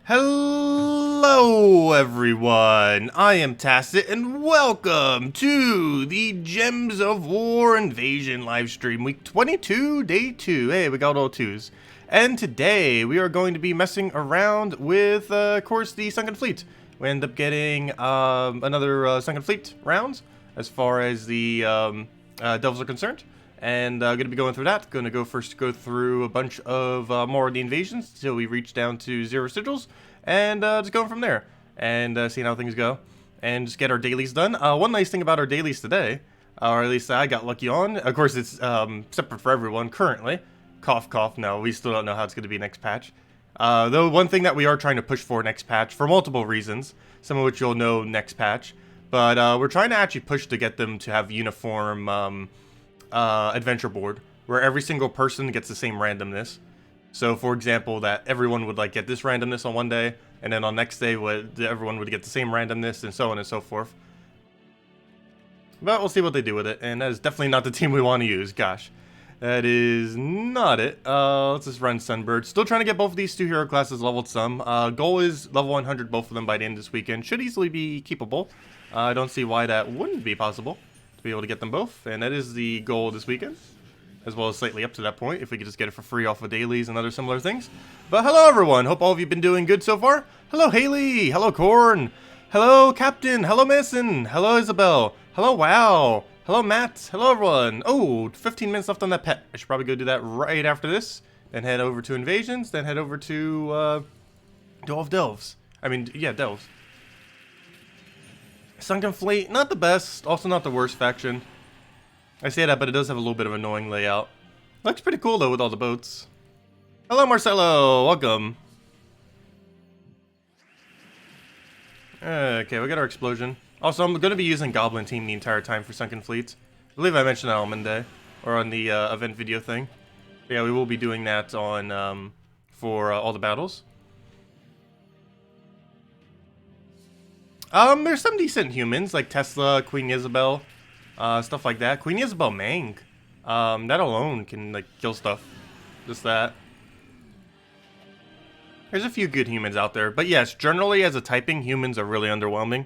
Hello everyone, I am Tacet and welcome to the Gems of War Invasion livestream, week 22, day 2. Hey, we got all 2s. And today we are going to be messing around with, of course, the Sunken Fleet. We end up getting another Sunken Fleet rounds as far as the Devils are concerned. And going to be going through that. Going to go through a bunch of more of the invasions until we reach down to 0 sigils. And just going from there. And seeing how things go. And just get our dailies done. One nice thing about our dailies today, or at least I got lucky on. Of course, it's separate for everyone currently. Cough, cough. No, we still don't know how it's going to be next patch. Though one thing that we are trying to push for next patch, for multiple reasons, some of which you'll know next patch. But we're trying to actually push to get them to have uniform... adventure board where every single person gets the same randomness. So for example, that everyone would like get this randomness on one day, and then on next day everyone would get the same randomness, and so on and so forth. But we'll see what they do with it, and that is definitely not the team we want to use. Gosh, that is not it. Let's just run Sunbird. Still trying to get both of these 2 hero classes leveled some. Goal is level 100 both of them by the end of this weekend. Should easily be keepable. I don't see why that wouldn't be possible. Be able to get them both, and that is the goal this weekend, as well as slightly up to that point if we could just get it for free off of dailies and other similar things. But hello everyone, hope all of you been doing good so far. Hello Haley, hello Corn, hello Captain, hello Mason, hello Isabel, hello Wow, hello Matt, hello everyone. Oh, 15 minutes left on that pet. I should probably go do that right after this, then head over to invasions, then head over to Delves. Delves. Sunken Fleet, not the best, also not the worst faction. I say that, but it does have a little bit of an annoying layout. Looks pretty cool though with all the boats. Hello Marcelo, welcome. Okay, we got our explosion. Also, I'm going to be using Goblin Team the entire time for Sunken Fleet. I believe I mentioned that on Monday, or on the event video thing. But yeah, we will be doing that on for all the battles. There's some decent humans, like Tesla, Queen Isabel, stuff like that. Queen Isabel Mang, that alone can, like, kill stuff. Just that. There's a few good humans out there, but yes, generally as a typing, humans are really underwhelming.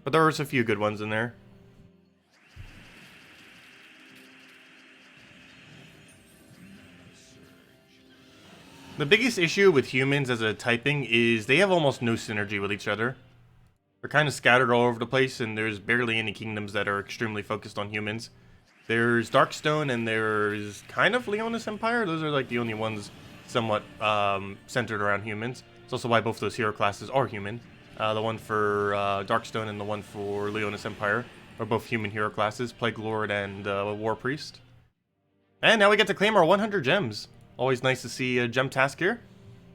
But there are a few good ones in there. The biggest issue with humans as a typing is they have almost no synergy with each other. They're kind of scattered all over the place, and there's barely any kingdoms that are extremely focused on humans. There's Darkstone, and there's kind of Leonis Empire. Those are like the only ones somewhat centered around humans. It's also why both those hero classes are human. The one for Darkstone and the one for Leonis Empire are both human hero classes, Plague Lord and War Priest. And now we get to claim our 100 gems. Always nice to see a gem task here.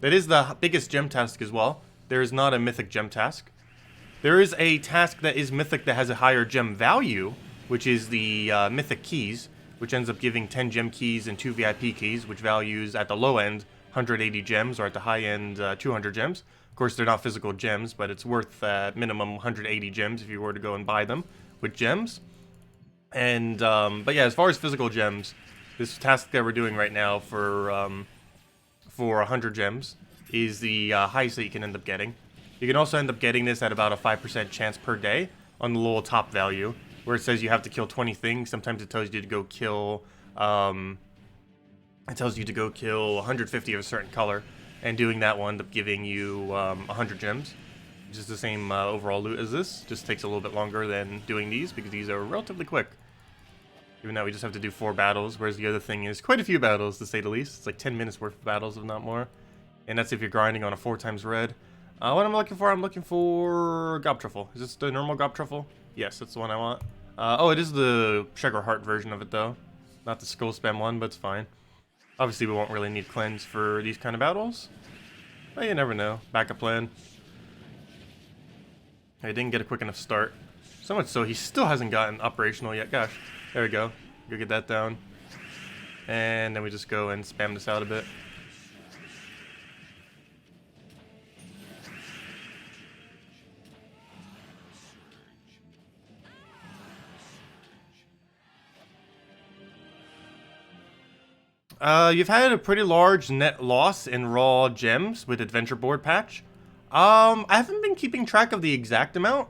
That is the biggest gem task as well. There is not a mythic gem task. There is a task that is mythic that has a higher gem value, which is the mythic keys, which ends up giving 10 gem keys and 2 VIP keys, which values at the low end 180 gems, or at the high end 200 gems. Of course, they're not physical gems, but it's worth at minimum 180 gems if you were to go and buy them with gems. And but yeah, as far as physical gems, this task that we're doing right now for 100 gems is the highest that you can end up getting. You can also end up getting this at about a 5% chance per day on the little top value, where it says you have to kill 20 things. Sometimes it tells you to go kill, 150 of a certain color, and doing that will end up giving you 100 gems, which is the same overall loot as this. Just takes a little bit longer than doing these because these are relatively quick. Even though we just have to do 4 battles, whereas the other thing is quite a few battles to say the least. It's like 10 minutes worth of battles, if not more, and that's if you're grinding on a 4 times red. What I'm looking for Gob Truffle. Is this the normal Gob Truffle? Yes, that's the one I want. Oh, it is the Sugar Heart version of it, though. Not the Skull Spam one, but it's fine. Obviously, we won't really need cleanse for these kind of battles. But you never know. Backup plan. I didn't get a quick enough start. So much so, he still hasn't gotten operational yet. Gosh. There we go. Go get that down. And then we just go and spam this out a bit. You've had a pretty large net loss in raw gems with Adventure Board patch. I haven't been keeping track of the exact amount,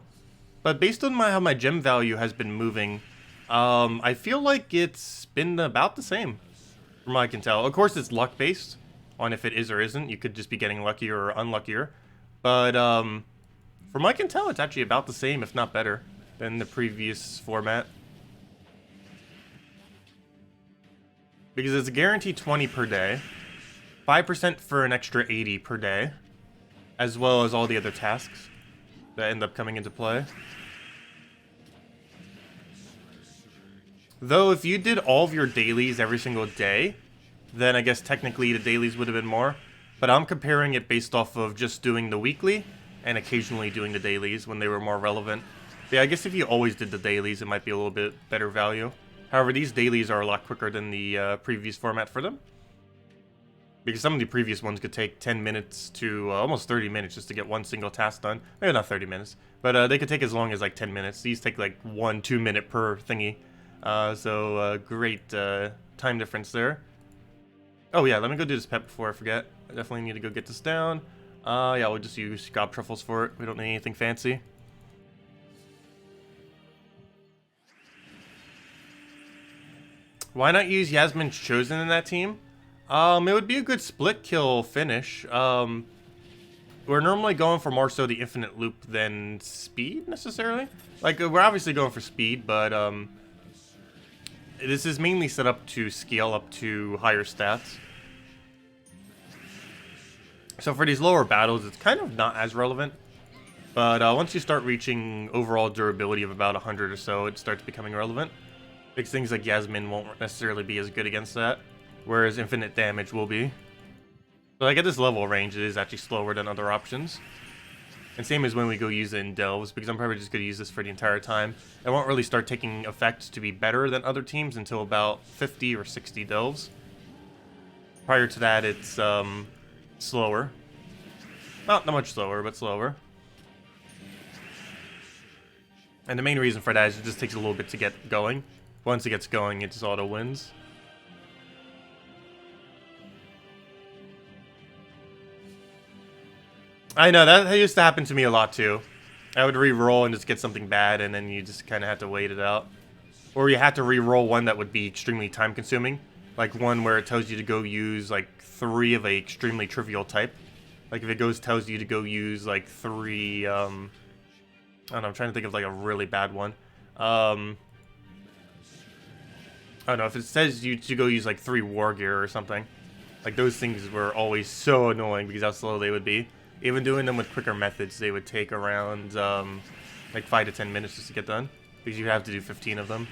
but based on how my gem value has been moving, I feel like it's been about the same, from what I can tell. Of course, it's luck-based on if it is or isn't. You could just be getting luckier or unluckier. But, from what I can tell, it's actually about the same, if not better, than the previous format. Because it's a guaranteed 20 per day, 5% for an extra 80 per day, as well as all the other tasks that end up coming into play. Though, if you did all of your dailies every single day, then I guess technically the dailies would have been more. But I'm comparing it based off of just doing the weekly and occasionally doing the dailies when they were more relevant. But yeah, I guess if you always did the dailies, it might be a little bit better value. However, these dailies are a lot quicker than the previous format for them. Because some of the previous ones could take 10 minutes to almost 30 minutes just to get one single task done. Maybe not 30 minutes, but they could take as long as like 10 minutes. These take like 1-2 minute per thingy. So great time difference there. Oh yeah, let me go do this pet before I forget. I definitely need to go get this down. Yeah, we'll just use gob truffles for it. We don't need anything fancy. Why not use Yasmin's Chosen in that team? It would be a good split kill finish. We're normally going for more so the infinite loop than speed, necessarily. Like, we're obviously going for speed, but, this is mainly set up to scale up to higher stats. So for these lower battles, it's kind of not as relevant. But once you start reaching overall durability of about 100 or so, it starts becoming relevant. Big things like Yasmin won't necessarily be as good against that, whereas infinite damage will be. But like at this level range, it is actually slower than other options. And same as when we go use it in delves, because I'm probably just going to use this for the entire time. It won't really start taking effect to be better than other teams until about 50 or 60 delves. Prior to that, it's slower. Not much slower, but slower. And the main reason for that is it just takes a little bit to get going. Once it gets going, it just auto wins. I know, that used to happen to me a lot too. I would re-roll and just get something bad, and then you just kind of have to wait it out. Or you have to re-roll one that would be extremely time-consuming. Like one where it tells you to go use like 3 of a extremely trivial type. Like if it tells you to go use like 3, I don't know, I'm trying to think of like a really bad one. I don't know, if it says you to go use like 3 war gear or something. Like those things were always so annoying because how slow they would be. Even doing them with quicker methods, they would take around like 5 to 10 minutes just to get done. Because you'd have to do 15 of them.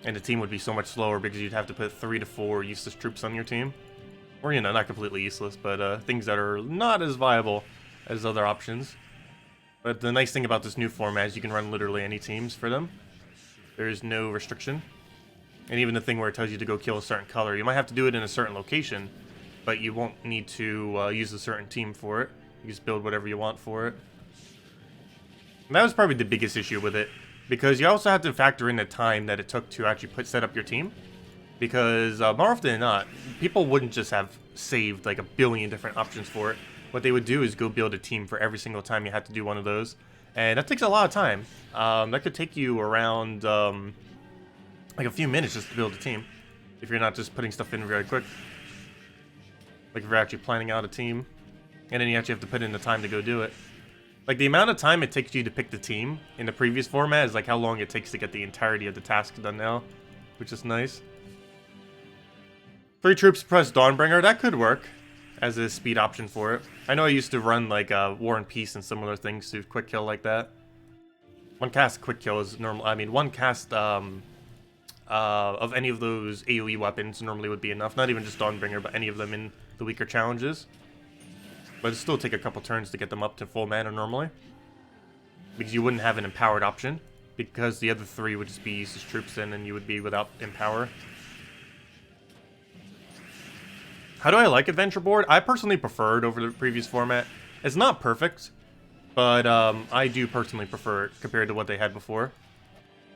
And the team would be so much slower because you'd have to put 3 to 4 useless troops on your team. Or, you know, not completely useless, but things that are not as viable as other options. But the nice thing about this new format is you can run literally any teams for them. There's no restriction. And even the thing where it tells you to go kill a certain color, you might have to do it in a certain location, but you won't need to use a certain team for it. You just build whatever you want for it. And that was probably the biggest issue with it, because you also have to factor in the time that it took to actually set up your team. Because more often than not, people wouldn't just have saved like a billion different options for it. What they would do is go build a team for every single time you had to do one of those. And that takes a lot of time. That could take you around like a few minutes just to build a team, if you're not just putting stuff in very quick. Like if you're actually planning out a team, and then you actually have to put in the time to go do it. Like the amount of time it takes you to pick the team in the previous format is like how long it takes to get the entirety of the task done now, which is nice. 3 troops press Dawnbringer, that could work as a speed option for it. I know I used to run like War and Peace and similar things to quick kill like that. One cast quick kill is normal. I mean, one cast of any of those AoE weapons normally would be enough. Not even just Dawnbringer, but any of them in the weaker challenges. But it'd still take a couple turns to get them up to full mana normally. Because you wouldn't have an empowered option. Because the other 3 would just be useless troops in, and you would be without empower. How do I like Adventure Board? I personally prefer it over the previous format. It's not perfect, but I do personally prefer it compared to what they had before.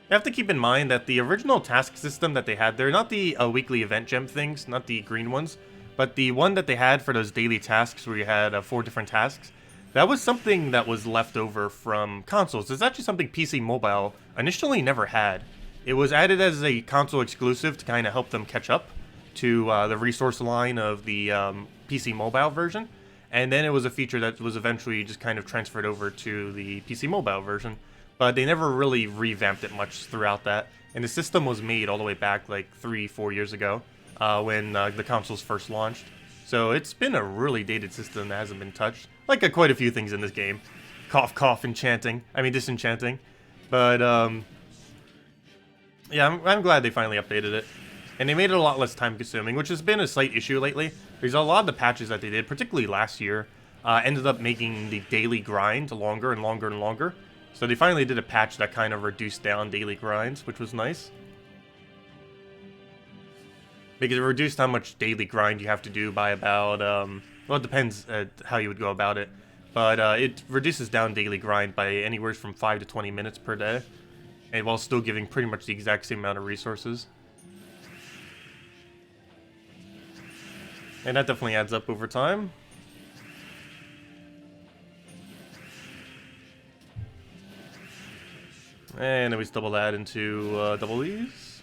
You have to keep in mind that the original task system that they had there, not the weekly event gem things, not the green ones, But the one that they had for those daily tasks where you had 4 different tasks, that was something that was left over from consoles. It's actually something PC Mobile initially never had. It was added as a console exclusive to kind of help them catch up to the resource line of the PC Mobile version. And then it was a feature that was eventually just kind of transferred over to the PC Mobile version. But they never really revamped it much throughout that. And the system was made all the way back like 3-4 years ago when the consoles first launched. So it's been a really dated system that hasn't been touched. Like quite a few things in this game. Cough, cough, disenchanting. But yeah, I'm glad they finally updated it. And they made it a lot less time consuming, which has been a slight issue lately. There's a lot of the patches that they did, particularly last year, ended up making the daily grind longer and longer and longer. So they finally did a patch that kind of reduced down daily grinds, which was nice. Because it reduced how much daily grind you have to do by about, well, it depends how you would go about it. But it reduces down daily grind by anywhere from 5 to 20 minutes per day. And while still giving pretty much the exact same amount of resources. And that definitely adds up over time. And then we double that into double E's.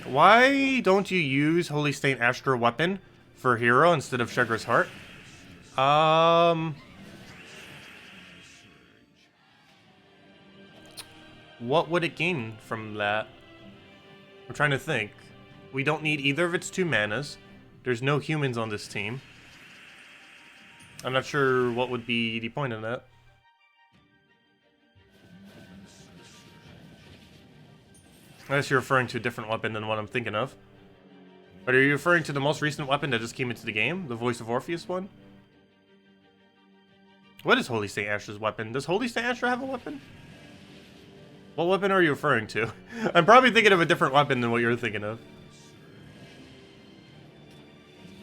Why don't you use Holy Stain Astra weapon for hero instead of Sugar's Heart? What would it gain from that? I'm trying to think. We don't need either of its 2 manas. There's no humans on this team. I'm not sure what would be the point in that. Unless you're referring to a different weapon than what I'm thinking of. But are you referring to the most recent weapon that just came into the game? The Voice of Orpheus one? What is Holy Saint Astra's weapon? Does Holy Saint Astra have a weapon? What weapon are you referring to? I'm probably thinking of a different weapon than what you're thinking of.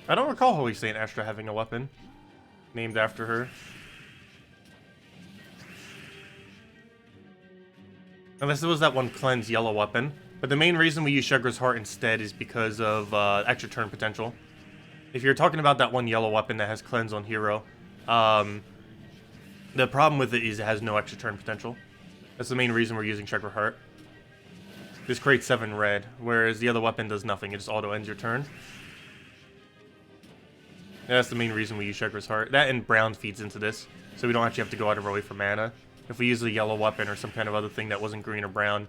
I don't recall Holy Saint Astra having a weapon named after her. Unless it was that one cleanse yellow weapon. But the main reason we use Sugar's Heart instead is because of extra turn potential. If you're talking about that one yellow weapon that has cleanse on hero, the problem with it is it has no extra turn potential. That's the main reason we're using Sugar Heart. This creates 7 red, whereas the other weapon does nothing. It just auto ends your turn. That's the main reason we use Sugar's Heart. That and brown feeds into this, so we don't actually have to go out of our way for mana. If we use a yellow weapon or some kind of other thing that wasn't green or brown,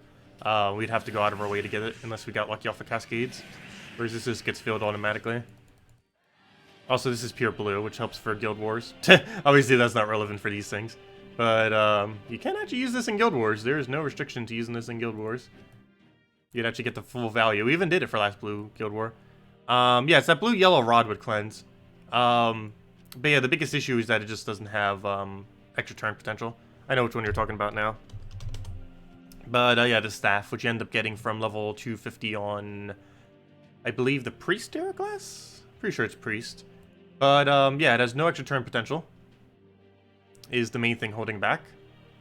we'd have to go out of our way to get it, unless we got lucky off the Cascades. Whereas this just gets filled automatically. Also, this is pure blue, which helps for Guild Wars. Obviously, that's not relevant for these things. But you can actually use this in Guild Wars. There is no restriction to using this in Guild Wars. You'd actually get the full value. We even did it for last blue Guild War. Yeah, it's that blue-yellow rod with cleanse. But yeah, the biggest issue is that it just doesn't have extra turn potential. I know which one you're talking about now. But yeah, the staff, which you end up getting from level 250 on, I believe, the Priest era class? Pretty sure it's Priest. But yeah, it has no extra turn potential. Is the main thing holding back.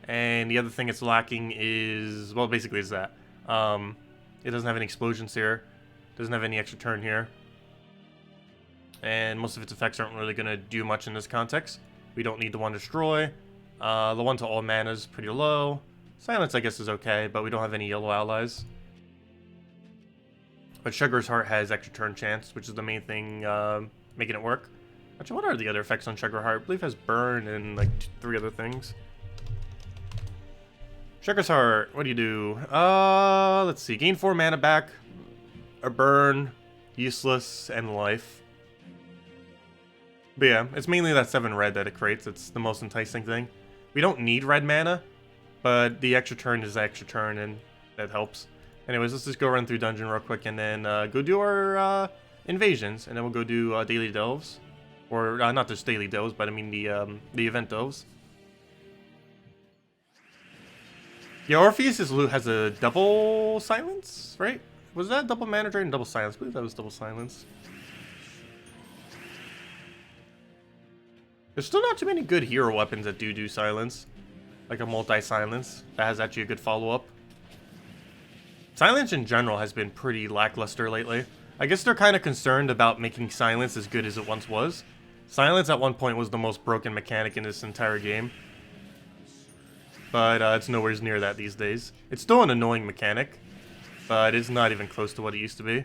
And the other thing it's lacking is, well, basically is that. It doesn't have any explosions here. Doesn't have any extra turn here. And most of its effects aren't really going to do much in this context. We don't need the one destroy. The one to all mana is pretty low. Silence, I guess, is okay, but we don't have any yellow allies. But Sugar's Heart has extra turn chance, which is the main thing making it work. Actually, what are the other effects on Sugar Heart? I believe it has burn and like 3 other things. Sugar's Heart, what do you do? Let's see. Gain 4 mana back, a burn, useless, and life. But yeah, it's mainly that 7 red that it creates. It's the most enticing thing. We don't need red mana, but the extra turn is the extra turn, and that helps. Anyways, let's just go run through dungeon real quick, and then go do our invasions, and then we'll go do daily delves. Or, not just daily delves, but I mean the event delves. Yeah, Orpheus has a double silence, right? Was that double mana drain and double silence? I believe that was double silence. There's still not too many good hero weapons that do silence. Like a multi-silence. That has actually a good follow-up. Silence in general has been pretty lackluster lately. I guess they're kind of concerned about making Silence as good as it once was. Silence at one point was the most broken mechanic in this entire game. But it's nowhere near that these days. It's still an annoying mechanic, but it's not even close to what it used to be.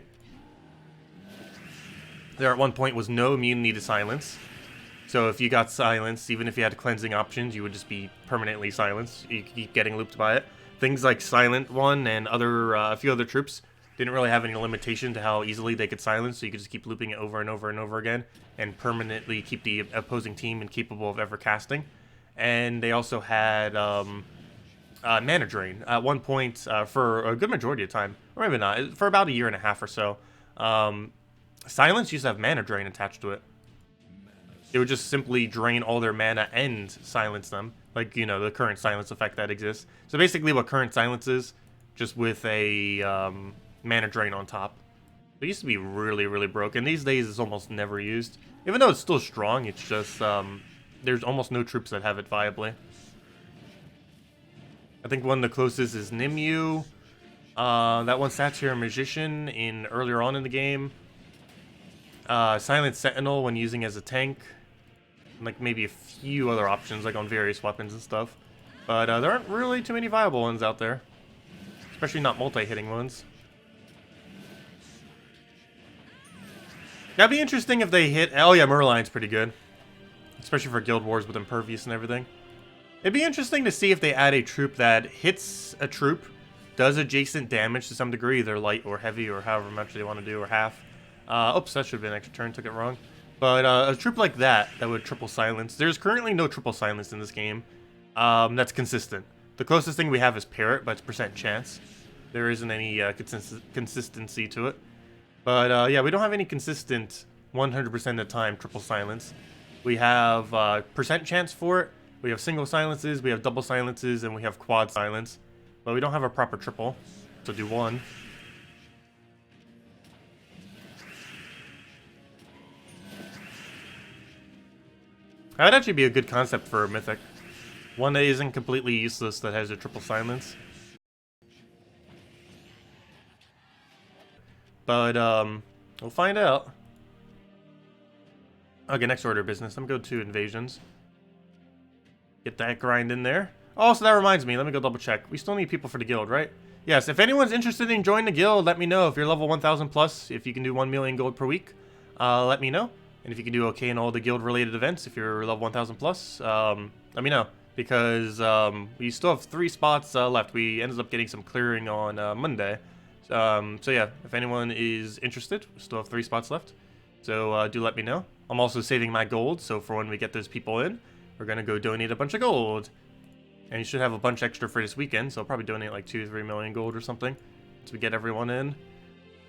There at one point was no immunity to Silence. So if you got silenced, even if you had cleansing options, you would just be permanently silenced. You keep getting looped by it. Things like Silent One and a few other troops didn't really have any limitation to how easily they could silence, so you could just keep looping it over and over and over again and permanently keep the opposing team incapable of ever casting. And they also had mana drain. At one point, for a good majority of time, or maybe not, for about a year and a half or so, Silence used to have mana drain attached to it. It would just simply drain all their mana and silence them. Like, you know, the current silence effect that exists. So basically what current silence is, just with a mana drain on top. It used to be really, really broken. These days it's almost never used. Even though it's still strong, it's just, there's almost no troops that have it viably. I think one of the closest is Nimue. That one Satyr Magician earlier on in the game. Silent Sentinel when using as a tank. Like maybe a few other options like on various weapons and stuff. But there aren't really too many viable ones out there. Especially not multi-hitting ones. That'd be interesting if they hit... Oh yeah, Merline's pretty good. Especially for Guild Wars with Impervious and everything. It'd be interesting to see if they add a troop that hits a troop, does adjacent damage to some degree, either light or heavy or however much they want to do, or half. Oops, that should have been an extra turn, took it wrong. But a troop like that would triple silence. There's currently no triple silence in this game. That's consistent. The closest thing we have is Parrot, but it's percent chance. There isn't any consistency to it. But yeah, we don't have any consistent 100% of the time triple silence. We have percent chance for it. We have single silences, we have double silences, and we have quad silence. But we don't have a proper triple. So do one. That would actually be a good concept for a mythic. One that isn't completely useless that has a triple silence. But, we'll find out. Okay, next order of business. I'm going to go to invasions. Get that grind in there. Oh, so that reminds me. Let me go double check. We still need people for the guild, right? Yes, if anyone's interested in joining the guild, let me know. If you're level 1000 plus, if you can do 1 million gold per week, let me know. And if you can do okay in all the guild-related events, if you're level 1000 plus, let me know. Because we still have 3 spots left. We ended up getting some clearing on Monday. So yeah, if anyone is interested, we still have 3 spots left. So do let me know. I'm also saving my gold, so for when we get those people in, we're going to go donate a bunch of gold. And you should have a bunch extra for this weekend, so I'll probably donate like 2 to 3 million gold or something to get everyone in.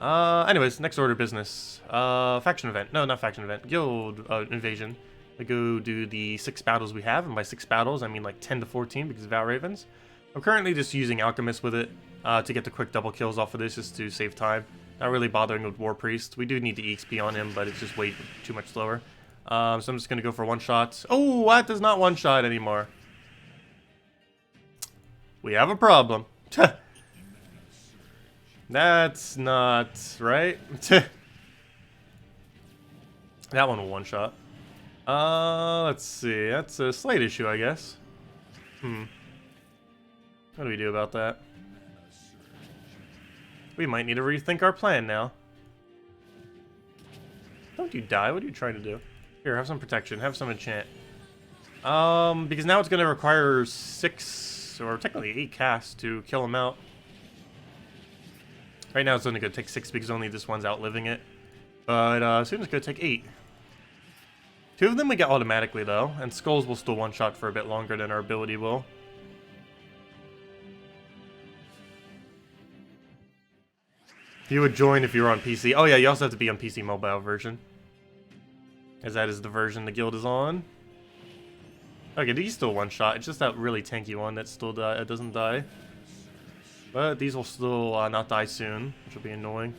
Anyways, next order of business. Faction event. No, not faction event. Guild invasion. We go do the 6 battles we have, and by 6 battles, I mean like 10 to 14 because of Val Ravens. I'm currently just using Alchemist with it to get the quick double kills off of this just to save time. Not really bothering with War Priest. We do need the EXP on him, but it's just way too much slower. So I'm just going to go for one shot. Oh, that does not one shot anymore. We have a problem. That's not right. That one will one shot. Let's see. That's a slight issue, I guess. What do we do about that? We might need to rethink our plan now. Don't you die. What are you trying to do? Here, have some protection. Have some enchant. Because now it's going to require 6, or technically 8 casts to kill him out. Right now it's only going to take 6 because only this one's outliving it. But soon it's going to take 8. 2 of them we get automatically though, and Skulls will still one-shot for a bit longer than our ability will. You would join if you were on PC. Oh yeah, you also have to be on PC mobile version. As that is the version the guild is on. Okay, these still one-shot. It's just that really tanky one that still doesn't die. But these will still not die soon, which will be annoying.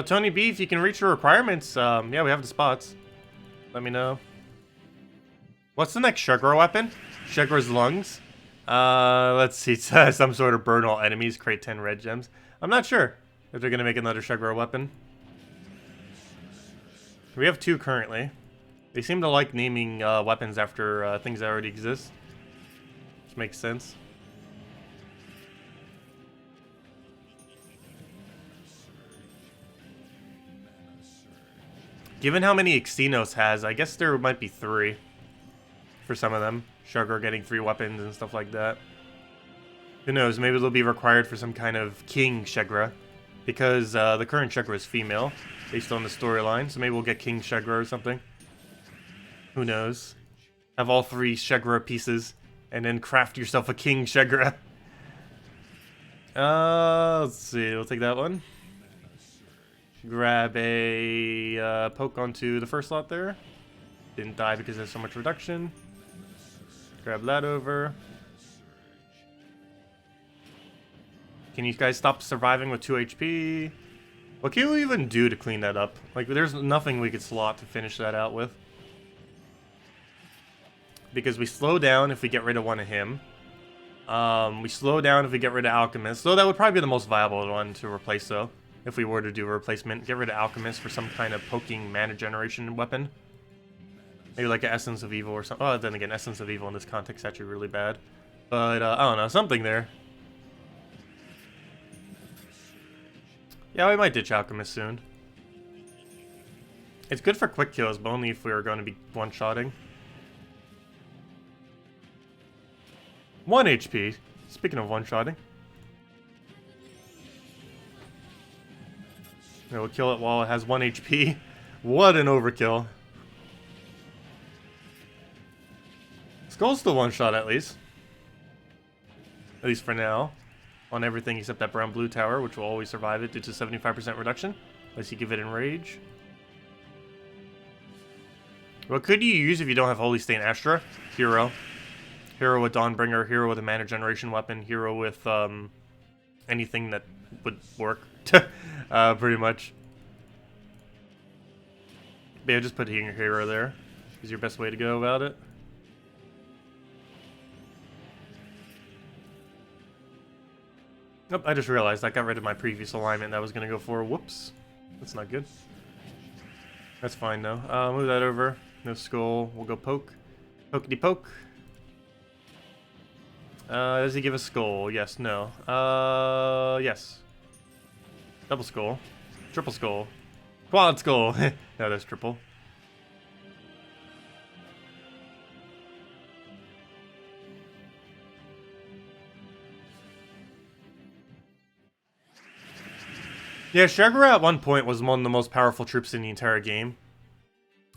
Tony B, if you can reach your requirements, yeah, we have the spots. Let me know. What's the next Sugar weapon? Sugar's lungs. Let's see. Some sort of burn all enemies. Create 10 red gems. I'm not sure if they're gonna make another Sugar weapon. We have 2 currently. They seem to like naming weapons after things that already exist. Which makes sense. Given how many Xenos has, I guess there might be 3 for some of them. Sugar getting 3 weapons and stuff like that. Who knows, maybe they'll be required for some kind of King Shegra. Because the current Shegra is female, based on the storyline. So maybe we'll get King Shegra or something. Who knows? Have all 3 Shegra pieces, and then craft yourself a King Shegra. Let's see, we'll take that one. Grab a poke onto the first slot there. Didn't die because there's so much reduction. Grab that over. Can you guys stop surviving with 2 HP? What can we even do to clean that up? Like, there's nothing we could slot to finish that out with. Because we slow down if we get rid of one of him. We slow down if we get rid of Alchemist. So that would probably be the most viable one to replace, though. If we were to do a replacement. Get rid of Alchemist for some kind of poking mana generation weapon. Maybe like an Essence of Evil or something. Oh, then again, Essence of Evil in this context is actually really bad. But, I don't know. Something there. Yeah, we might ditch Alchemist soon. It's good for quick kills, but only if we are going to be one-shotting. 1 HP. Speaking of one-shotting. We'll kill it while it has 1 HP. What an overkill. Skull's still one-shot at least. At least for now. On everything except that brown-blue tower, which will always survive it due to 75% reduction. Unless you give it Enrage. What could you use if you don't have Holy Stain Astra? Hero. Hero with Dawnbringer, hero with a mana generation weapon, hero with anything that would work. Pretty much. But yeah, just put your hero there. Is your best way to go about it. Nope, I just realized I got rid of my previous alignment that I was going to go for. Whoops. That's not good. That's fine though. Move that over. No skull. We'll go poke. Pokety poke. Does he give a skull? Yes, no. Yes. Double skull. Triple skull. Quad skull. No, that's triple. Yeah, Shegra at one point was one of the most powerful troops in the entire game.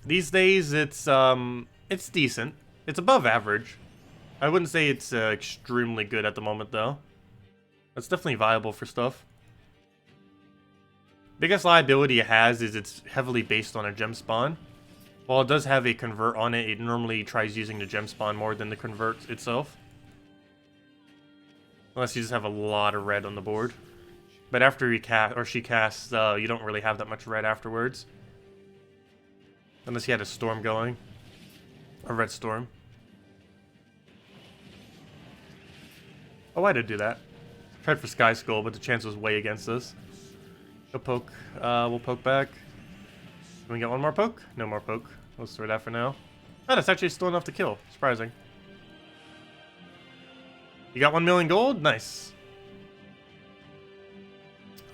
These days, it's decent. It's above average. I wouldn't say it's extremely good at the moment, though. It's definitely viable for stuff. Biggest liability it has is it's heavily based on a gem spawn. While it does have a convert on it, it normally tries using the gem spawn more than the convert itself. Unless you just have a lot of red on the board. But after he she casts, you don't really have that much red afterwards. Unless you had a storm going. A red storm. Oh, I did do that. Tried for Sky Skull, but the chance was way against us. Go poke. We'll poke back. Can we get one more poke? No more poke. We'll store that for now. Oh, that's actually still enough to kill. Surprising. You got 1 million gold? Nice.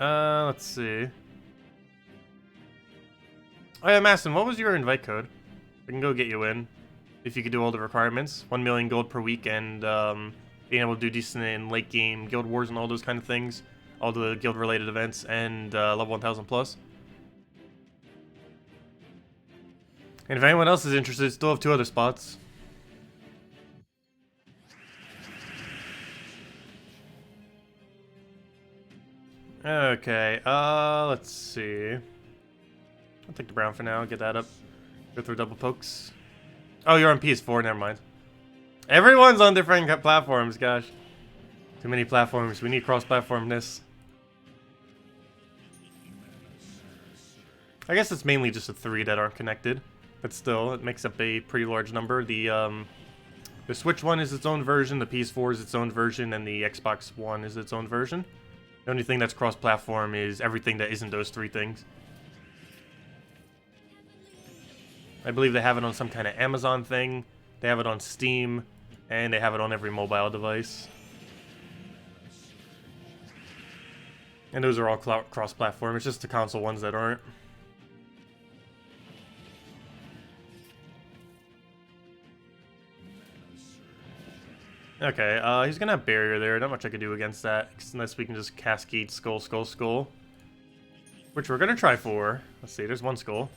Let's see. Oh yeah, Masson, what was your invite code? I can go get you in. If you could do all the requirements. 1 million gold per week and being able to do decent in late game guild wars and all those kind of things. All the guild related events and level 1000 plus. And if anyone else is interested, still have 2 other spots. Okay, let's see. I'll take the brown for now, get that up. Go through double pokes. Oh, you're on PS4, never mind. Everyone's on different platforms, gosh. Too many platforms, we need cross-platformness. I guess it's mainly just the 3 that aren't connected. But still, it makes up a pretty large number. The Switch one is its own version, the PS4 is its own version, and the Xbox One is its own version. The only thing that's cross-platform is everything that isn't those three things. I believe they have it on some kind of Amazon thing, they have it on Steam, and they have it on every mobile device. And those are all cross-platform, it's just the console ones that aren't. Okay, he's gonna have barrier there, not much I can do against that, unless we can just cascade skull, skull, skull. Which we're gonna try for. Let's see, there's one skull.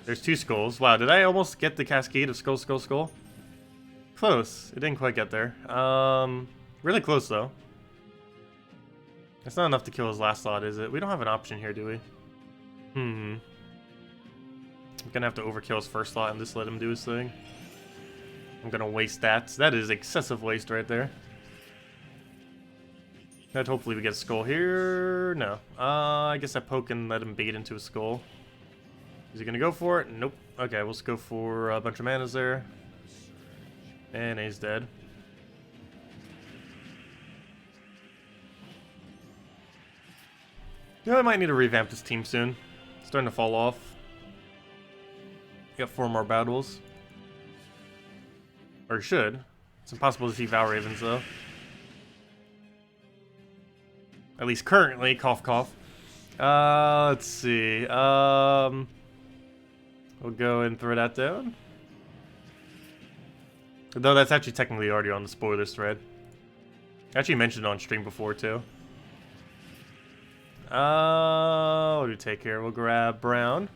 There's two skulls. Wow, did I almost get the cascade of skull, skull, skull? Close. It didn't quite get there. Really close, though. It's not enough to kill his last slot, is it? We don't have an option here, do we? I'm gonna have to overkill his first slot and just let him do his thing. I'm gonna waste that. That is excessive waste right there. And hopefully we get a skull here. No. I guess I poke and let him bait into a skull. Is he gonna go for it? Nope. Okay, we'll just go for a bunch of manas there. And he's dead. You know, I might need to revamp this team soon. It's starting to fall off. Got 4 more battles. Or should. It's impossible to see Val Ravens, though. At least currently. Cough, cough. Let's see. We'll go and throw that down. Though that's actually technically already on the spoilers thread. I actually mentioned it on stream before, too. What do we take here? We'll grab brown.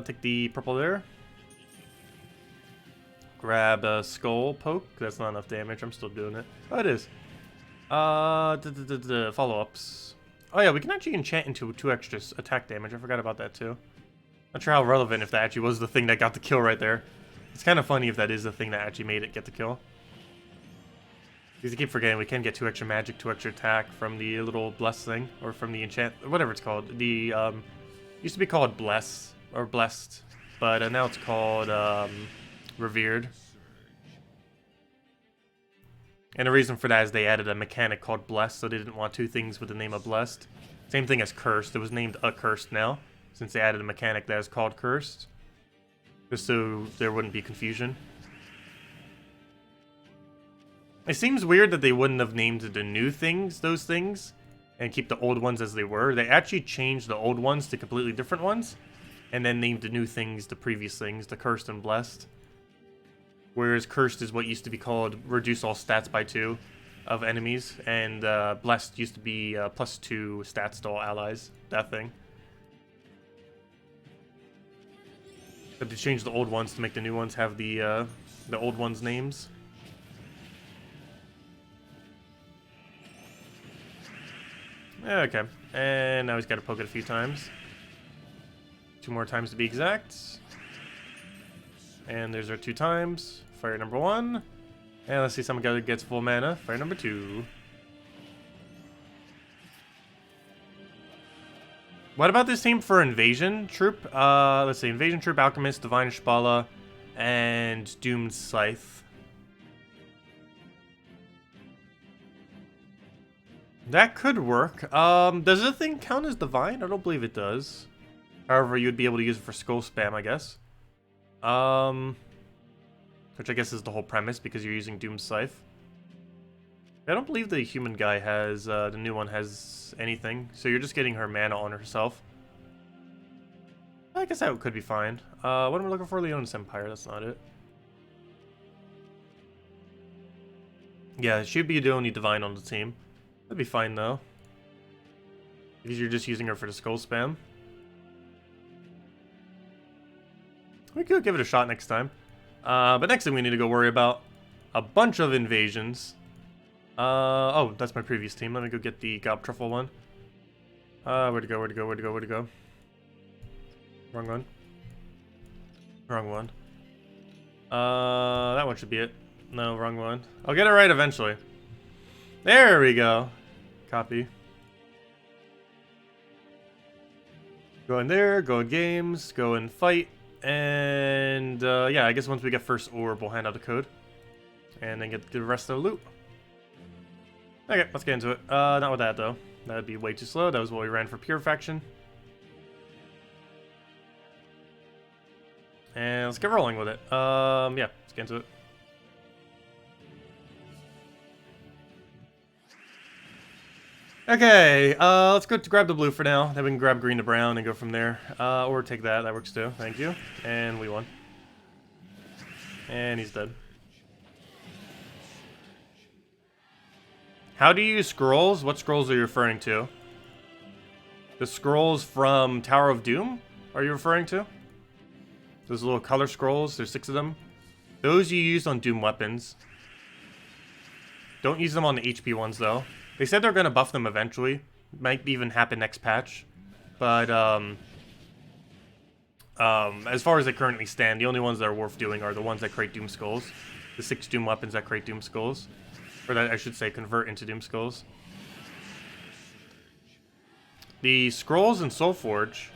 Take the purple there. Grab a skull poke. That's not enough damage. I'm still doing it. Oh, it is. Follow-ups. Oh yeah, we can actually enchant into 2 extra attack damage. I forgot about that too. Not sure how relevant if that actually was the thing that got the kill right there. It's kind of funny if that is the thing that actually made it get the kill. Because I keep forgetting we can get 2 extra magic, 2 extra attack from the little bless thing, or from the enchant, whatever it's called. The used to be called bless or blessed, but now it's called revered. And the reason for that is they added a mechanic called blessed, so they didn't want 2 things with the name of blessed. Same thing as cursed. It was named accursed now, since they added a mechanic that is called cursed, just so there wouldn't be confusion. It seems weird that they wouldn't have named the new things those things and keep the old ones as they were. They actually changed the old ones to completely different ones and then named the new things the previous things, the cursed and blessed. Whereas cursed is what used to be called reduce all stats by 2 of enemies, and blessed used to be +2 stats to all allies, that thing. But they changed the old ones to make the new ones have the old ones' names. Okay, and now he's got to poke it a few times. 2 more times to be exact. And there's our 2 times. Fire number 1. And let's see someone gets full mana. Fire number 2. What about this team for Invasion Troop? Let's see, Invasion Troop, Alchemist, Divine Shpala, and Doomed Scythe. That could work. Does the thing count as Divine? I don't believe it does. However, you'd be able to use it for skull spam, I guess. Which I guess is the whole premise, because you're using Doom Scythe. I don't believe the human guy has, the new one has anything, so you're just getting her mana on herself. I guess that could be fine. What am I looking for? Leonis Empire, that's not it. Yeah, she'd be the only Divine on the team. That'd be fine, though. Because you're just using her for the skull spam. We could give it a shot next time. But next thing we need to go worry about a bunch of invasions. Oh, that's my previous team. Let me go get the Gob Truffle one. Where'd it go, where'd it go, where'd it go, where'd it go? Wrong one. Wrong one. That one should be it. No, wrong one. I'll get it right eventually. There we go. Copy. Go in there, go in games, go and fight, and yeah, I guess once we get first orb, we'll hand out the code, and then get the rest of the loot. Okay, let's get into it. Not with that though. That'd be way too slow. That was what we ran for Purifaction. And let's get rolling with it. Yeah, let's get into it. Okay, let's go to grab the blue for now. Then we can grab green to brown and go from there. Or take that. That works too. Thank you. And we won. And he's dead. How do you use scrolls? What scrolls are you referring to? The scrolls from Tower of Doom? Are you referring to? Those little color scrolls, there's 6 of them. Those you use on Doom weapons. Don't use them on the HP ones though. They said they're going to buff them eventually. Might even happen next patch. But as far as they currently stand, the only ones that are worth doing are the ones that create Doom Skulls. The 6 Doom weapons that create Doom Skulls. Or that, I should say, convert into Doom Skulls. The scrolls in Soulforge...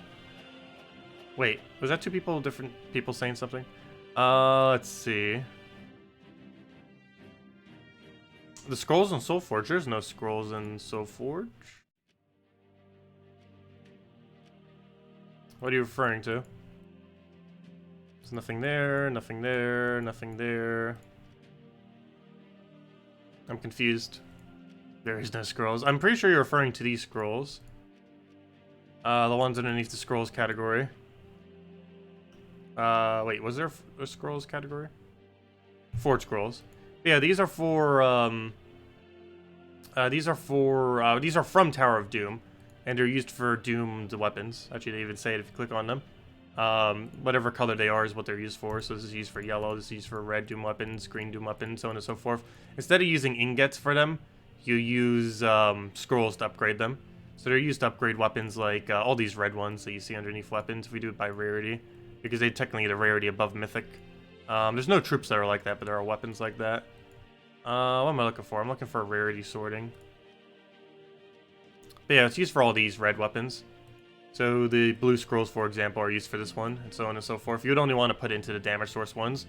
Wait, was that 2 people, different people saying something? Let's see. The scrolls in Soulforge, there's no scrolls in Soulforge. What are you referring to? There's nothing there, nothing there, nothing there. I'm confused. There is no scrolls. I'm pretty sure you're referring to these scrolls. The ones underneath the scrolls category. Wait, was there a scrolls category? Forge scrolls. Yeah, these are for, these are from Tower of Doom, and they're used for doomed weapons. Actually, they even say it if you click on them. Whatever color they are is what they're used for. So this is used for yellow, this is used for red Doom weapons, green Doom weapons, so on and so forth. Instead of using ingots for them, you use scrolls to upgrade them. So they're used to upgrade weapons like all these red ones that you see underneath weapons if we do it by rarity. Because they technically get a rarity above mythic. There's no troops that are like that, but there are weapons like that. What am I looking for? I'm looking for a rarity sorting. But yeah, it's used for all these red weapons. So the blue scrolls, for example, are used for this one, and so on and so forth. You would only want to put into the damage source ones.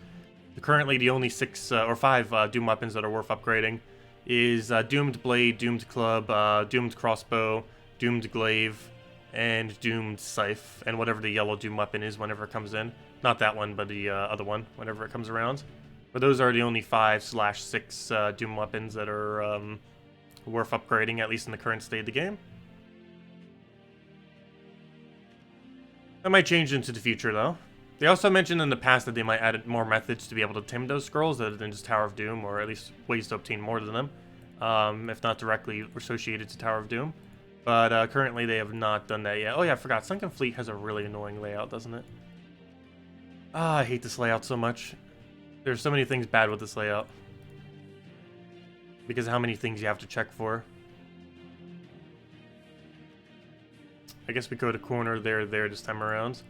Currently, the only 6 or 5 Doom weapons that are worth upgrading is Doomed Blade, Doomed Club, Doomed Crossbow, Doomed Glaive, and Doomed Scythe, and whatever the yellow Doom weapon is whenever it comes in. Not that one, but the other one, whenever it comes around. But those are the only 5/6 Doom weapons that are worth upgrading, at least in the current state of the game. That might change into the future, though. They also mentioned in the past that they might add more methods to be able to tim those scrolls other than just Tower of Doom, or at least ways to obtain more than them, if not directly associated to Tower of Doom. But currently they have not done that yet. Oh yeah, I forgot. Sunken Fleet has a really annoying layout, doesn't it? Ah, I hate this layout so much. There's so many things bad with this layout. Because of how many things you have to check for. I guess we go to corner there this time around.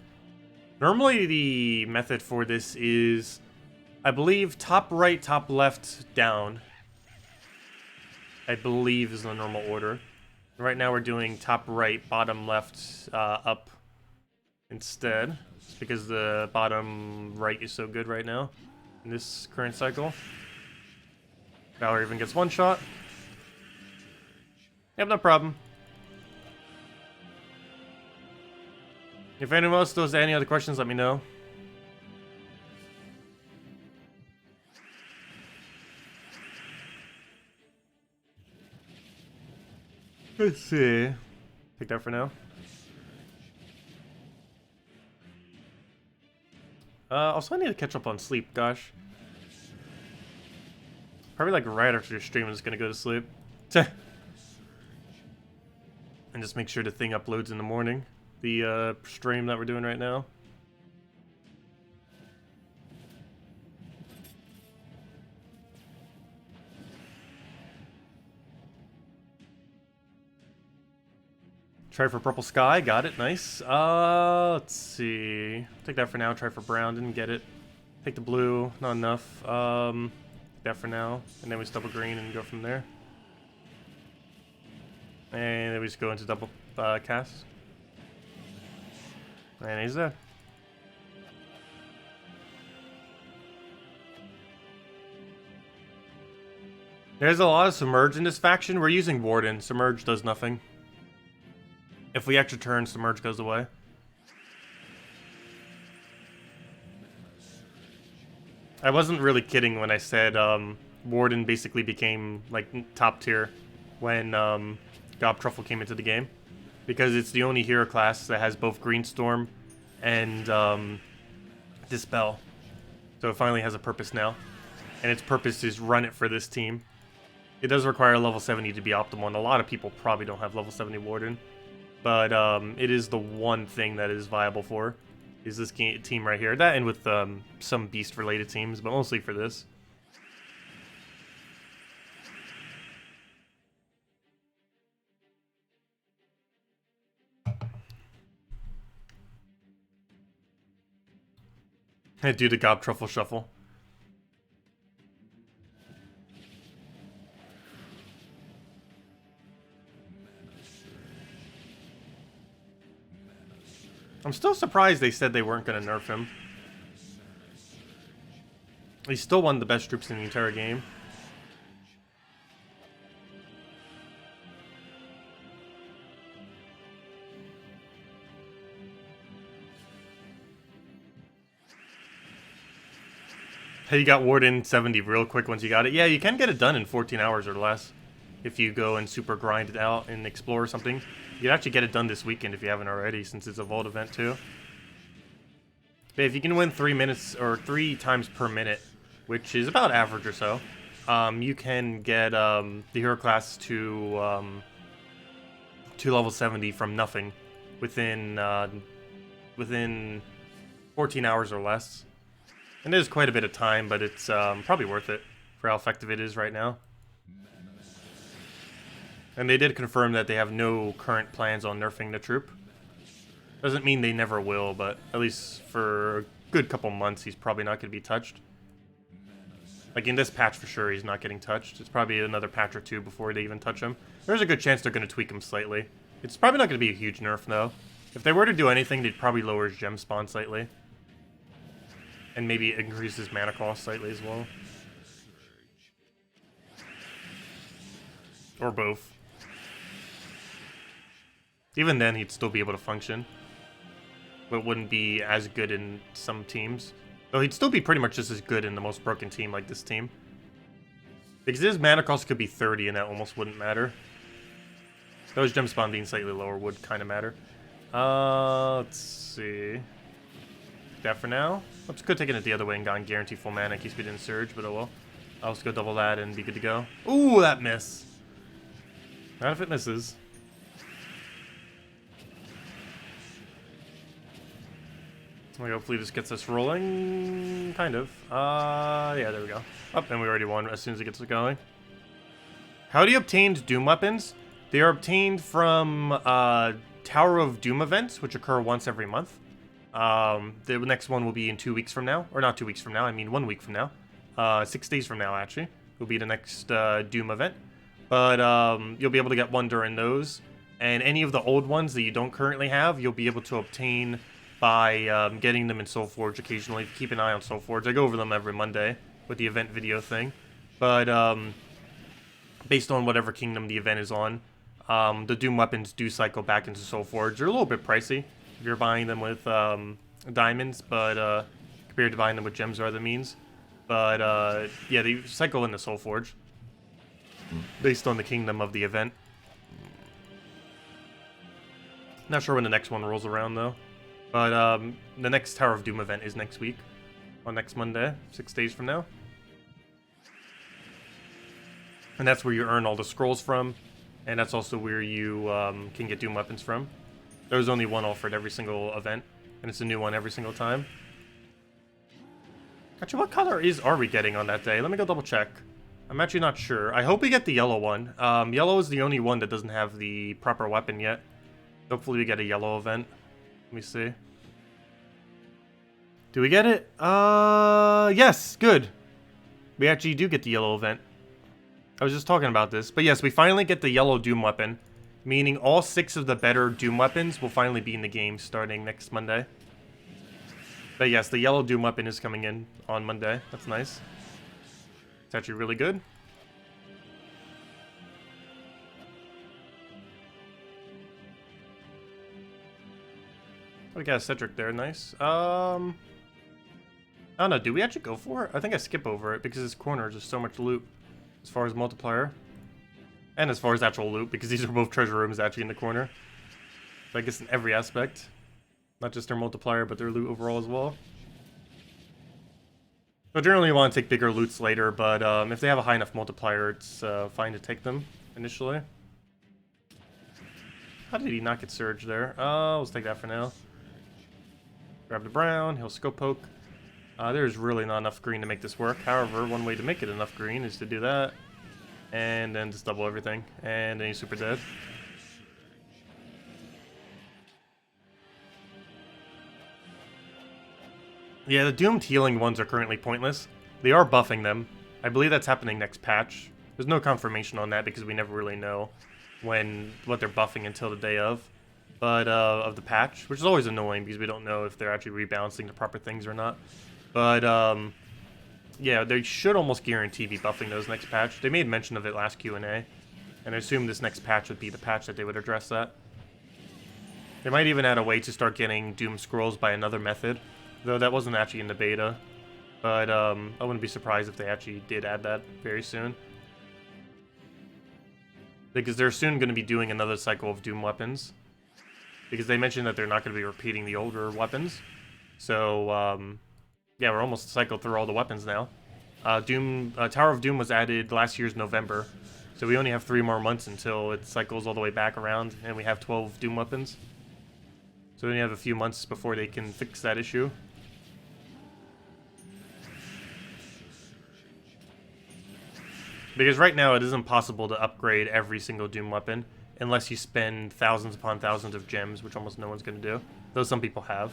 Normally the method for this is, I believe, top right, top left, down. I believe is the normal order. Right now we're doing top right, bottom left, up instead. Just because the bottom right is so good right now in this current cycle. Valor even gets 1 shot. Yep, no problem. If anyone else has any other questions, let me know. Let's see. Take that for now. Also, I need to catch up on sleep, gosh. Probably like right after your stream, I'm just gonna go to sleep. And just make sure the thing uploads in the morning. The stream that we're doing right now. Try for purple sky, got it, nice. Let's see. Take that for now, try for brown, didn't get it. Take the blue, not enough. Take that for now, and then we just double green and go from there. And then we just go into double cast. And he's dead. There's a lot of Submerge in this faction. We're using Warden. Submerge does nothing. If we extra turn, Submerge goes away. I wasn't really kidding when I said Warden basically became like top tier when Gob Truffle came into the game. Because it's the only hero class that has both Greenstorm and Dispel. So it finally has a purpose now. And its purpose is run it for this team. It does require level 70 to be optimal, and a lot of people probably don't have level 70 Warden. But it is the one thing that is viable for is this team right here. That and with some beast-related teams, but mostly for this. I do the Gob Truffle Shuffle. I'm still surprised they said they weren't going to nerf him. He's still one of the best troops in the entire game. Hey, you got Warden 70 real quick once you got it. Yeah, you can get it done in 14 hours or less. If you go and super grind it out and explore or something. You can actually get it done this weekend if you haven't already, since it's a Vault event too. But if you can win 3 minutes or 3 times per minute, which is about average or so, you can get the hero class to level 70 from nothing within 14 hours or less. And there's quite a bit of time, but it's probably worth it for how effective it is right now. And they did confirm that they have no current plans on nerfing the troop. Doesn't mean they never will, but at least for a good couple months, he's probably not going to be touched. Like in this patch for sure, he's not getting touched. It's probably another patch or two before they even touch him. There's a good chance they're going to tweak him slightly. It's probably not going to be a huge nerf, though. If they were to do anything, they'd probably lower his gem spawn slightly. And maybe increase his mana cost slightly as well. Or both. Even then, he'd still be able to function. But wouldn't be as good in some teams. Though he'd still be pretty much just as good in the most broken team like this team. Because his mana cost could be 30 and that almost wouldn't matter. Those gem spawn being slightly lower would kind of matter. Let's see. That for now. Oops, could have taken it the other way and gone guarantee full mana in case we didn't surge, but oh well. I'll just go double that and be good to go. Ooh, that miss. Not if it misses. Like, hopefully this gets us rolling. Kind of. Yeah, there we go. Oh, and we already won as soon as it gets us going. How do you obtain Doom weapons? They are obtained from Tower of Doom events, which occur once every month. The next one will be in 2 weeks from now. Or not 2 weeks from now, I mean 1 week from now. 6 days from now, actually, will be the next Doom event. But you'll be able to get one during those. And any of the old ones that you don't currently have, you'll be able to obtain by getting them in SoulForge occasionally. Keep an eye on SoulForge. I go over them every Monday with the event video thing. But based on whatever kingdom the event is on, the Doom weapons do cycle back into SoulForge. They're a little bit pricey if you're buying them with diamonds, but compared to buying them with gems or other means. But yeah, they cycle into SoulForge based on the kingdom of the event. Not sure when the next one rolls around though. But the next Tower of Doom event is next week, on next Monday, 6 days from now. And that's where you earn all the scrolls from, and that's also where you can get Doom weapons from. There's only one offered every single event, and it's a new one every single time. Actually, what color are we getting on that day? Let me go double check. I'm actually not sure. I hope we get the yellow one. Yellow is the only one that doesn't have the proper weapon yet. Hopefully we get a yellow event. Let me see. Do we get it? Yes, good. We actually do get the yellow event. I was just talking about this. But yes, we finally get the yellow Doom weapon. meaning all 6 of the better Doom weapons will finally be in the game starting next Monday. But yes, the yellow Doom weapon is coming in on Monday. That's nice. It's actually really good. We got a Cedric there, nice. I don't know, do we actually go for it? I think I skip over it because this corner is just so much loot as far as multiplier. And as far as actual loot, because these are both treasure rooms actually in the corner. So I guess in every aspect. Not just their multiplier, but their loot overall as well. So generally you want to take bigger loots later, but if they have a high enough multiplier, it's fine to take them initially. How did he not get Surge there? Let's take that for now. Grab the brown, he'll scope poke. There's really not enough green to make this work. However, one way to make it enough green is to do that. And then just double everything. And then he's super dead. Yeah, the doomed healing ones are currently pointless. They are buffing them. I believe that's happening next patch. There's no confirmation on that because we never really know what they're buffing until the day of. But of the patch, which is always annoying because we don't know if they're actually rebalancing the proper things or not. But yeah, they should almost guarantee be buffing those next patch. They made mention of it last Q&A, and I assume this next patch would be the patch that they would address that. They might even add a way to start getting Doom Scrolls by another method, though that wasn't actually in the beta. But I wouldn't be surprised if they actually did add that very soon. Because they're soon going to be doing another cycle of Doom weapons. Because they mentioned that they're not going to be repeating the older weapons. So, yeah, we're almost cycled through all the weapons now. Tower of Doom was added last year's November. So we only have 3 more months until it cycles all the way back around and we have 12 Doom weapons. So we only have a few months before they can fix that issue. Because right now it is impossible to upgrade every single Doom weapon unless you spend thousands upon thousands of gems, which almost no one's going to do. Though some people have.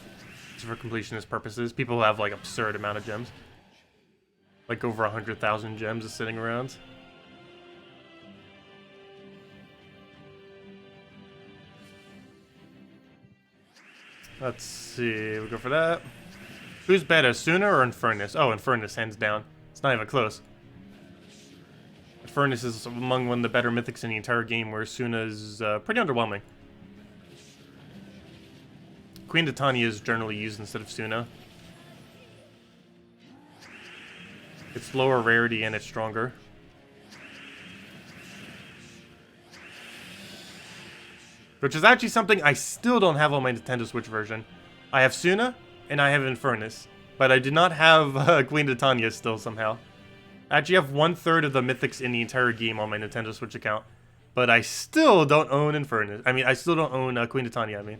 So for completionist purposes, people have like absurd amount of gems. Like over 100,000 gems is sitting around. Let's see, we'll go for that. Who's better, Suna or Infernus? Oh, Infernus, hands down. It's not even close. Infernus is among one of the better mythics in the entire game, where Suna is pretty underwhelming. Queen Titania is generally used instead of Suna. It's lower rarity and it's stronger. Which is actually something I still don't have on my Nintendo Switch version. I have Suna and I have Infernus, but I did not have Queen Titania still somehow. I actually have 1/3 of the mythics in the entire game on my Nintendo Switch account, but I still don't own Infernus. I mean, I still don't own Queen Titania, I mean.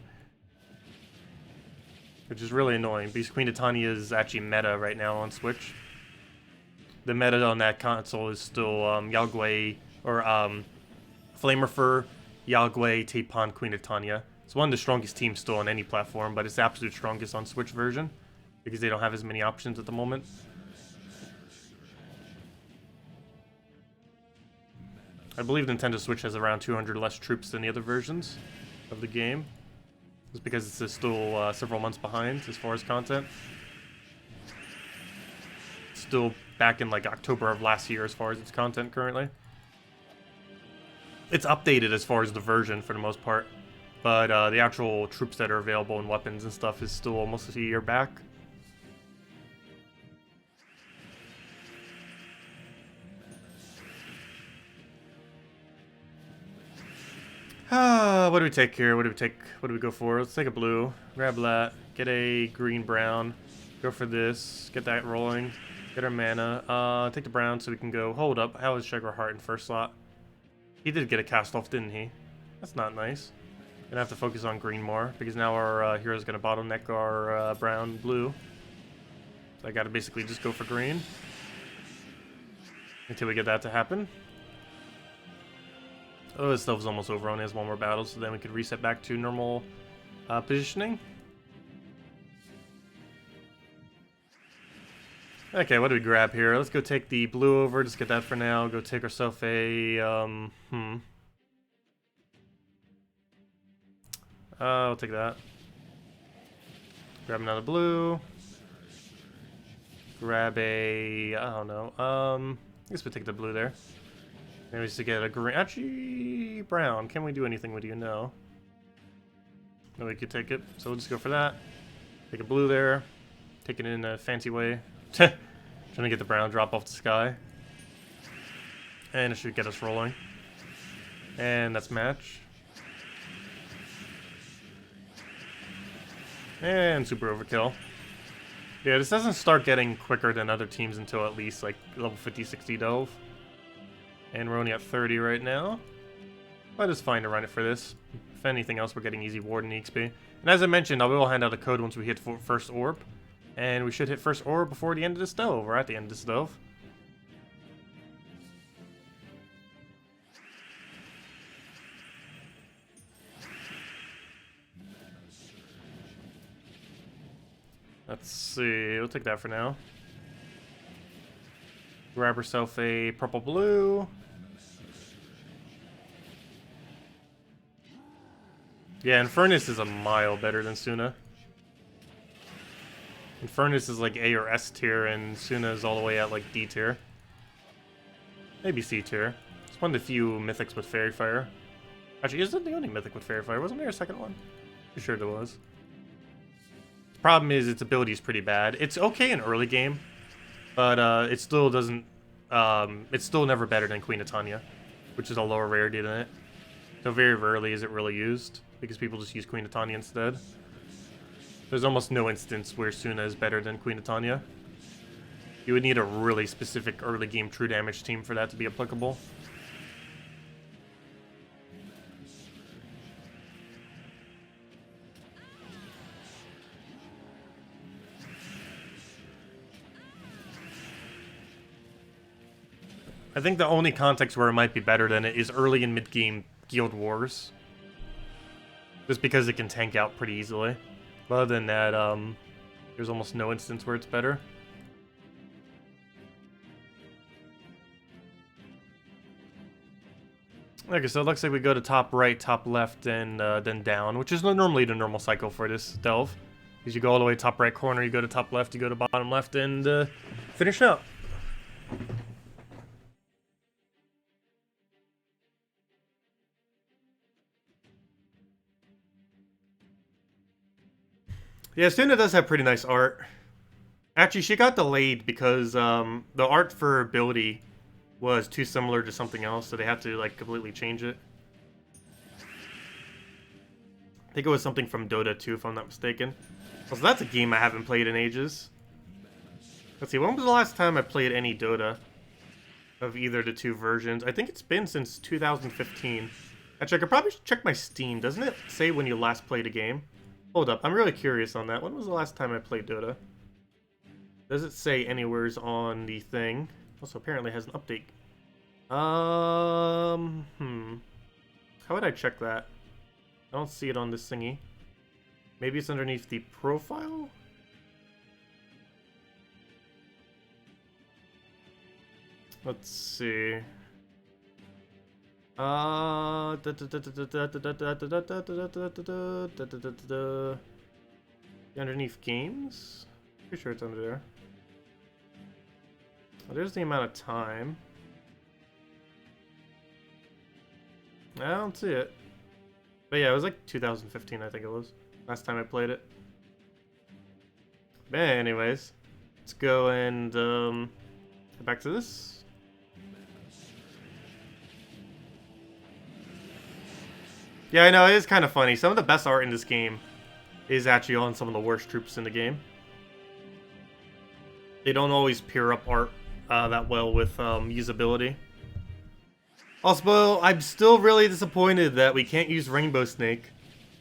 Which is really annoying, because Queen Titania is actually meta right now on Switch. The meta on that console is still Yagüe, or Flamerfur, Yagüe, Tapon, Queen Titania. It's one of the strongest teams still on any platform, but it's the absolute strongest on Switch version, because they don't have as many options at the moment. I believe Nintendo Switch has around 200 less troops than the other versions of the game. Just because it's still several months behind as far as content. It's still back in like October of last year as far as its content currently. It's updated as far as the version for the most part. But the actual troops that are available and weapons and stuff is still almost a year back. What do we take here? What do we take? What do we go for? Let's take a blue. Grab that. Get a green-brown. Go for this. Get that rolling. Get our mana. Take the brown so we can go. Hold up. How is Sugar Heart in first slot? He did get a cast off, didn't he? That's not nice. Gonna have to focus on green more because now our hero's gonna bottleneck our brown-blue. So I gotta basically just go for green until we get that to happen. Oh, this stuff's almost over. Only has one more battle, so then we could reset back to normal positioning. Okay, what do we grab here? Let's go take the blue over. Just get that for now. Go take ourselves a I'll take that. Grab another blue. Grab a... I don't know. I guess we take the blue there. Maybe just to get a green... Actually, brown. Can we do anything with you? No. No, we could take it. So we'll just go for that. Take a blue there. Take it in a fancy way. Trying to get the brown drop off the sky. And it should get us rolling. And that's match. And super overkill. Yeah, this doesn't start getting quicker than other teams until at least like level 50, 60 delve. And we're only at 30 right now. But it's fine to run it for this. If anything else, we're getting easy Warden EXP. And as I mentioned, I will hand out a code once we hit first orb. And we should hit first orb before the end of this delve. We're at the end of this delve. Let's see, we'll take that for now. Grab herself a purple blue. Yeah, Infernus is a mile better than Suna. Infernus is like A or S tier, and Suna is all the way at like D tier. Maybe C tier. It's one of the few mythics with Fairy Fire. Actually, isn't the only mythic with Fairy Fire? Wasn't there a second one? I'm sure there was. Problem is its ability is pretty bad. It's okay in early game, but it still doesn't. It's still never better than Queen of Tanya, which is a lower rarity than it. So very rarely is it really used because people just use Queen of Tanya instead. There's almost no instance where Suna is better than Queen of Tanya. You would need a really specific early game true damage team for that to be applicable. I think the only context where it might be better than it is early and mid-game Guild Wars. Just because it can tank out pretty easily. But other than that, there's almost no instance where it's better. Okay, so it looks like we go to top right, top left, and then down, which is normally the normal cycle for this delve. Because you go all the way top right corner, you go to top left, you go to bottom left, and finish up. Yeah, Suna does have pretty nice art. Actually, she got delayed because the art for ability was too similar to something else, so they had to like completely change it. I think it was something from Dota 2, if I'm not mistaken. So that's a game I haven't played in ages. Let's see, when was the last time I played any Dota of either the two versions? I think it's been since 2015. Actually, I could probably check my Steam. Doesn't it say when you last played a game? Hold up, I'm really curious on that. When was the last time I played Dota? Does it say anywheres on the thing? Also, apparently has an update. How would I check that? I don't see it on this thingy. Maybe it's underneath the profile? Let's see. Underneath games? Pretty sure it's under there. Well, there's the amount of time. I don't see it. But yeah, it was like 2015, I think it was. Last time I played it. But anyways, let's go and get back to this. Yeah, I know, it is kind of funny. Some of the best art in this game is actually on some of the worst troops in the game. They don't always pair up art that well with usability. Also, I'm still really disappointed that we can't use Rainbow Snake.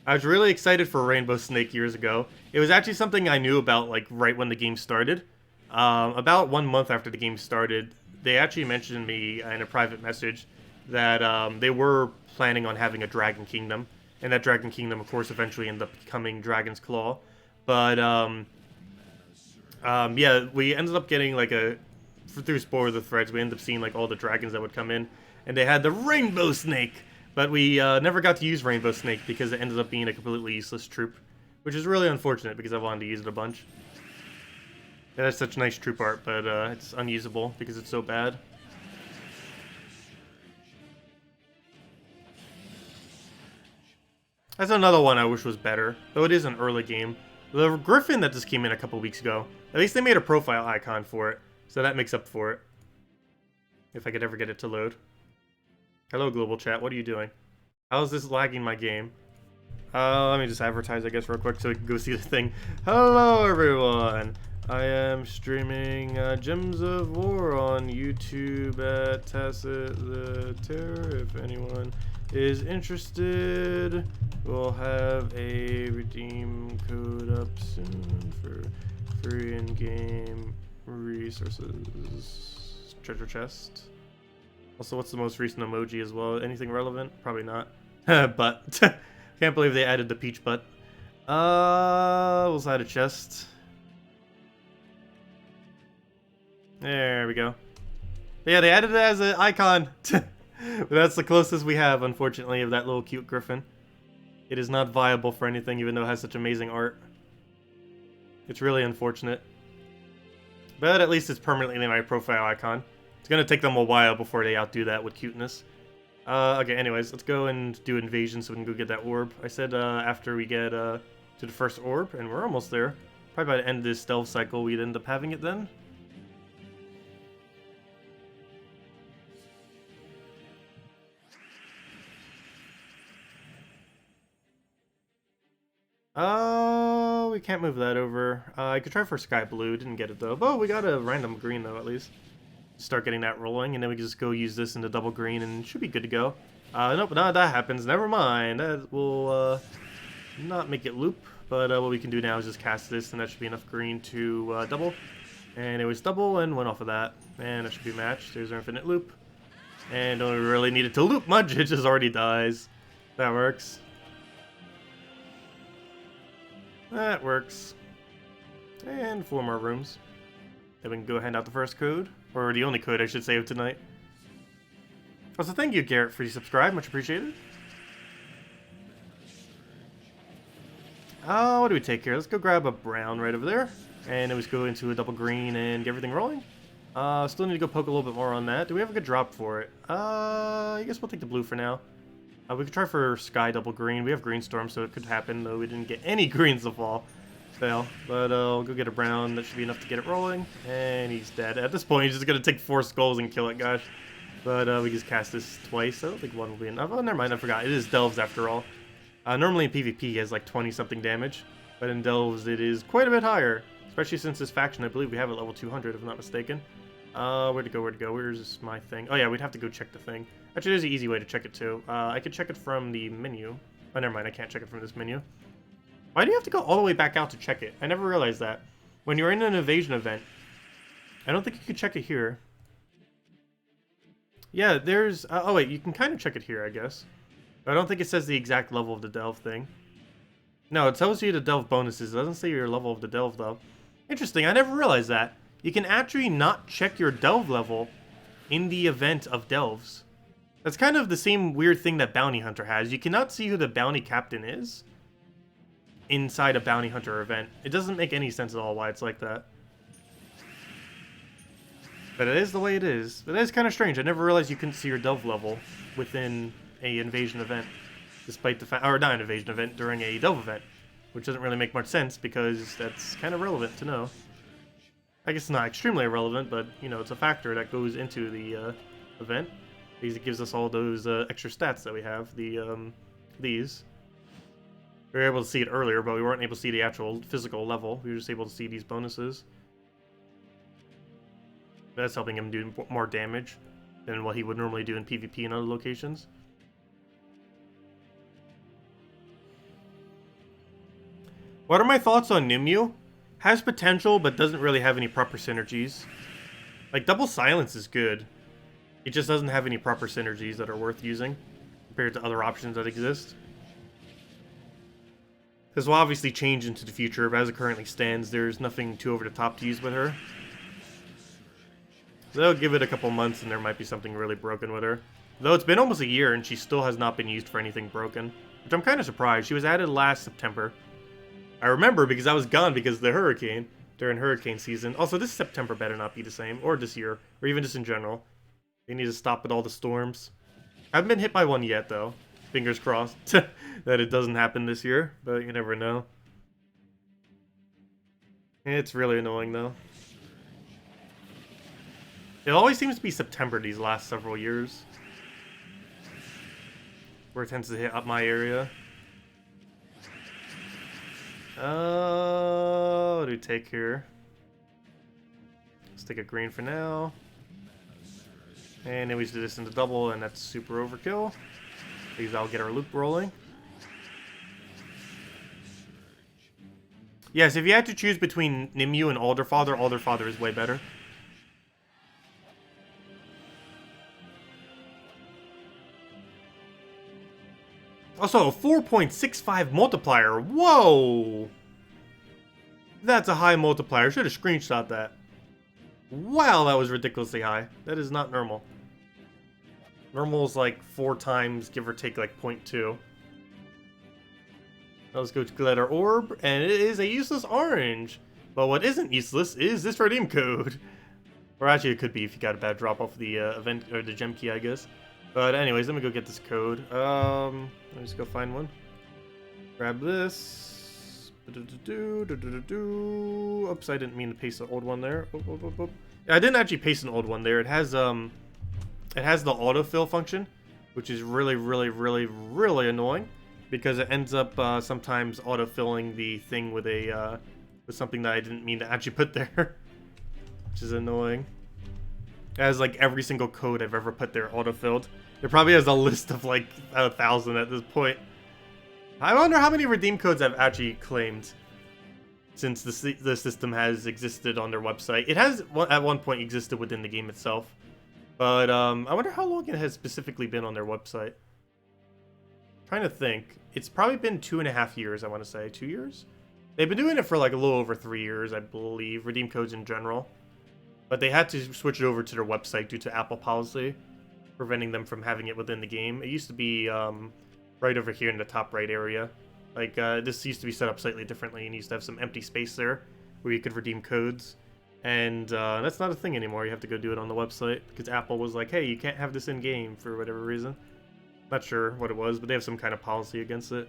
I was really excited for Rainbow Snake years ago. It was actually something I knew about like right when the game started. About 1 month after the game started, they actually mentioned me in a private message that they were planning on having a Dragon Kingdom, and that Dragon Kingdom, of course, eventually ended up becoming Dragon's Claw. But yeah, we ended up getting like through spoiler the threads, we ended up seeing like all the dragons that would come in, and they had the Rainbow Snake, But we never got to use Rainbow Snake because it ended up being a completely useless troop, which is really unfortunate because I wanted to use it a bunch. It has such nice troop art, but it's unusable because it's so bad. That's another one I wish was better, though it is an early game. The Griffin that just came in a couple weeks ago, at least they made a profile icon for it, so that makes up for it. If I could ever get it to load. Hello, global chat, what are you doing? How is this lagging my game? Let me just advertise, I guess, real quick so we can go see the thing. Hello, everyone! I am streaming Gems of War on YouTube at Tacet the Terror. If anyone is interested, we'll have a redeem code up soon for free in-game resources. Treasure chest. Also, what's the most recent emoji as well? Anything relevant? Probably not. But can't believe they added the peach butt. We'll slide a chest. There we go. Yeah, they added it as an icon. But that's the closest we have, unfortunately, of that little cute griffin. It is not viable for anything, even though it has such amazing art. It's really unfortunate. But at least it's permanently my profile icon. It's gonna take them a while before they outdo that with cuteness. Okay, anyways, let's go and do invasion so we can go get that orb. I said after we get to the first orb, and we're almost there. Probably by the end of this stealth cycle, we'd end up having it then. Oh, we can't move that over. I could try for sky blue, didn't get it though. Oh, we got a random green though, at least. Start getting that rolling, and then we can just go use this into double green, and it should be good to go. Nope, no, that happens. Never mind. That will not make it loop, but what we can do now is just cast this, and that should be enough green to double. And it was double, and went off of that. And that should be matched. There's our infinite loop. And don't really need it to loop much, it just already dies. That works. That works. And 4 more rooms. Then we can go hand out the first code. Or the only code, I should say, of tonight. Also, thank you, Garrett, for your subscribe. Much appreciated. Oh, what do we take here? Let's go grab a brown right over there. And then we just go into a double green and get everything rolling. Still need to go poke a little bit more on that. Do we have a good drop for it? I guess we'll take the blue for now. We could try for sky double green. We have green storm, so it could happen, though we didn't get any greens to fall. Fail. But we'll go get a brown. That should be enough to get it rolling. And he's dead. At this point, he's just going to take 4 skulls and kill it, gosh. But we just cast this twice. I don't think 1 will be enough. Oh, never mind. I forgot. It is Delves after all. Normally in PvP, he has like 20-something damage. But in Delves, it is quite a bit higher. Especially since this faction, I believe we have it level 200, if I'm not mistaken. Where'd it go? Where'd it go? Where's my thing? Oh, yeah, we'd have to go check the thing. Actually, there's an easy way to check it, too. I could check it from the menu. Oh, never mind. I can't check it from this menu. Why do you have to go all the way back out to check it? I never realized that. When you're in an invasion event, I don't think you could check it here. Yeah, there's... oh, wait. You can kind of check it here, I guess. But I don't think it says the exact level of the delve thing. No, it tells you the delve bonuses. It doesn't say your level of the delve, though. Interesting. I never realized that. You can actually not check your delve level in the event of delves. That's kind of the same weird thing that Bounty Hunter has. You cannot see who the bounty captain is inside a Bounty Hunter event. It doesn't make any sense at all why it's like that. But it is the way it is. But that is kind of strange. I never realized you couldn't see your delve level within a invasion event. Despite the fact... or not an invasion event, during a delve event. Which doesn't really make much sense because that's kind of relevant to know. I guess it's not extremely irrelevant, but, you know, it's a factor that goes into the event. Because it gives us all those extra stats that we have, these. We were able to see it earlier, but we weren't able to see the actual physical level. We were just able to see these bonuses. That's helping him do more damage than what he would normally do in PvP in other locations. What are my thoughts on Nimue? Has potential, but doesn't really have any proper synergies. Like, Double Silence is good. It just doesn't have any proper synergies that are worth using compared to other options that exist. This will obviously change into the future, but as it currently stands, there's nothing too over the top to use with her. So they'll give it a couple months and there might be something really broken with her. Though it's been almost a year and she still has not been used for anything broken. Which I'm kind of surprised. She was added last September. I remember because I was gone because of the hurricane. During hurricane season. Also, this September better not be the same. Or this year. Or even just in general. They need to stop with all the storms. I haven't been hit by one yet, though. Fingers crossed that it doesn't happen this year. But you never know. It's really annoying, though. It always seems to be September these last several years. Where it tends to hit up my area. What do we take here? Let's take a green for now. And then we do this into double, and that's super overkill. Because that'll get our loop rolling. Yes, if you had to choose between Nimue and Alderfather, Alderfather is way better. Also, a 4.65 multiplier. Whoa! That's a high multiplier. Should have screenshot that. Wow, that was ridiculously high. That is not normal. Normal is like 4 times, give or take like 0.2. Now let's go to Glitter Orb, and it is a useless orange. But what isn't useless is this redeem code. Or actually, it could be if you got a bad drop off the event or the gem key, I guess. But anyways, let me go get this code. Let me just go find one. Grab this. Oops, I didn't mean to paste the old one there. Yeah, I didn't actually paste an old one there. It has the autofill function, which is really annoying because it ends up sometimes autofilling the thing with a with something that I didn't mean to actually put there, which is annoying. It has like every single code I've ever put there autofilled. It probably has a list of like 1,000 at this point. I wonder how many redeem codes I've actually claimed since the system has existed on their website. It has at one point existed within the game itself. But I wonder how long it has specifically been on their website. I'm trying to think. It's probably been 2.5 years, I want to say. 2 years? They've been doing it for like a little over 3 years, I believe. Redeem codes in general. But they had to switch it over to their website due to Apple policy, preventing them from having it within the game. It used to be right over here in the top right area. Like, this used to be set up slightly differently and used to have some empty space there where you could redeem codes. And that's not a thing anymore. You have to go do it on the website because Apple was like, hey, you can't have this in-game for whatever reason. Not sure what it was, but they have some kind of policy against it.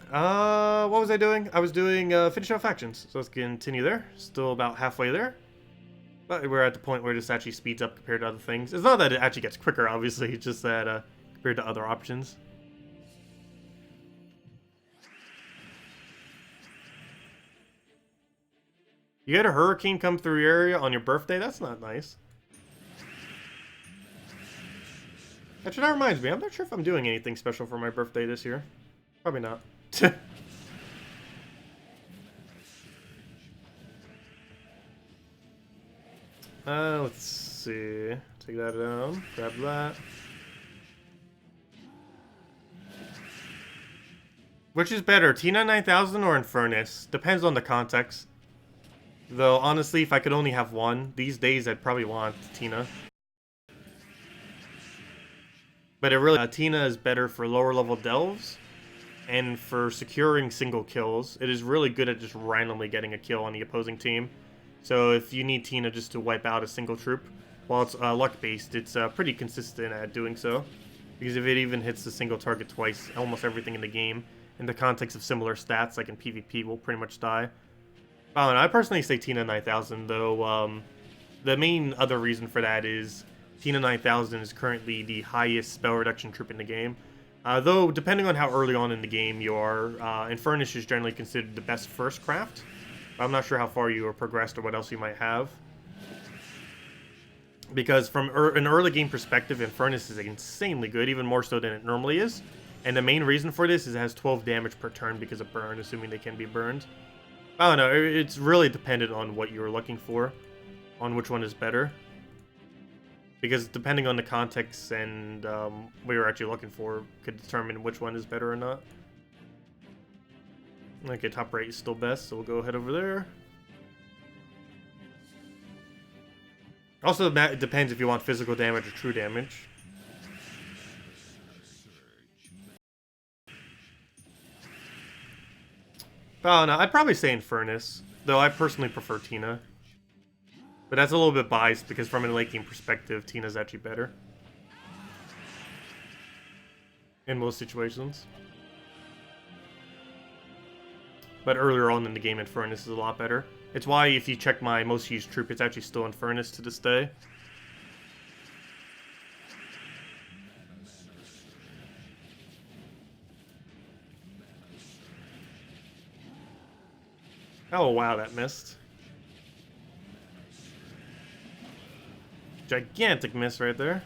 What was I doing? I was doing finish out factions. So let's continue there. Still about halfway there. But we're at the point where this actually speeds up compared to other things. It's not that it actually gets quicker, obviously. It's just that compared to other options. You had a hurricane come through your area on your birthday? That's not nice. Actually, that reminds me. I'm not sure if I'm doing anything special for my birthday this year. Probably not. Let's see. Take that down. Grab that. Which is better, Tina 9000 or Infernus? Depends on the context. Though, honestly, if I could only have one, these days I'd probably want Tina. But it really, Tina is better for lower level delves, and for securing single kills. It is really good at just randomly getting a kill on the opposing team. So if you need Tina just to wipe out a single troop, while it's luck-based, it's pretty consistent at doing so. Because if it even hits the single target twice, almost everything in the game, in the context of similar stats, like in PvP, will pretty much die. I don't know, I personally say Tina 9000, though the main other reason for that is Tina 9000 is currently the highest spell reduction troop in the game. Though, depending on how early on in the game you are, Infernus is generally considered the best first craft. I'm not sure how far you are progressed or what else you might have. Because from an early game perspective, Infernus is insanely good, even more so than it normally is. And the main reason for this is it has 12 damage per turn because of burn, assuming they can be burned. I don't know, it's really dependent on what you're looking for, on which one is better. Because depending on the context and what you're actually looking for could determine which one is better or not. Okay, top right is still best, so we'll go ahead over there. Also, it depends if you want physical damage or true damage. Oh, no, I'd probably say Infernus, though I personally prefer Tina. But that's a little bit biased, because from a late game perspective, Tina's actually better. In most situations. But earlier on in the game, Infernus is a lot better. It's why, if you check my most used troop, it's actually still Infernus to this day. Oh, wow, that missed. Gigantic miss right there.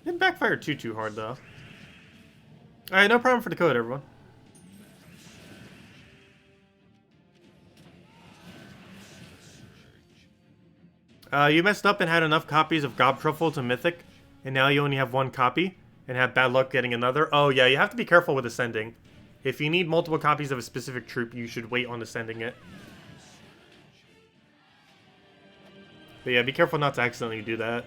Didn't backfire too hard, though. Alright, no problem for the code, everyone. You messed up and had enough copies of Gob Truffle to Mythic, and now you only have one copy, and have bad luck getting another. Oh, yeah, you have to be careful with ascending. If you need multiple copies of a specific troop, you should wait on ascending it. But yeah, be careful not to accidentally do that,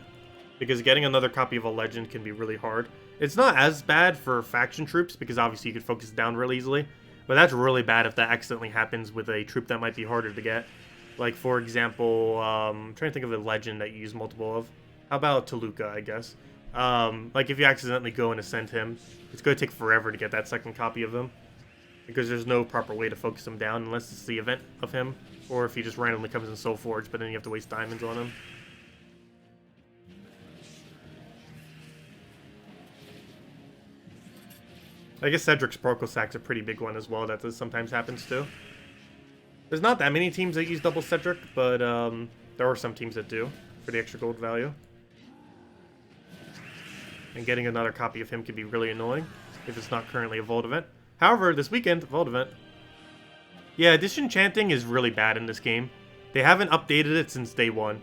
because getting another copy of a legend can be really hard. It's not as bad for faction troops, because obviously you could focus down really easily, but that's really bad if that accidentally happens with a troop that might be harder to get. Like, for example, I'm trying to think of a legend that you use multiple of. How about Toluca, I guess? Like, if you accidentally go and ascend him, it's going to take forever to get that second copy of him, because there's no proper way to focus him down unless it's the event of him, or if he just randomly comes in Soul Forge, but then you have to waste diamonds on him. I guess Cedric's Sparkle Sack's a pretty big one as well, that sometimes happens too. There's not that many teams that use double Cedric, but there are some teams that do, for the extra gold value. And getting another copy of him can be really annoying, if it's not currently a Vault event. However, this weekend, Vault event. Yeah, disenchanting is really bad in this game. They haven't updated it since day one.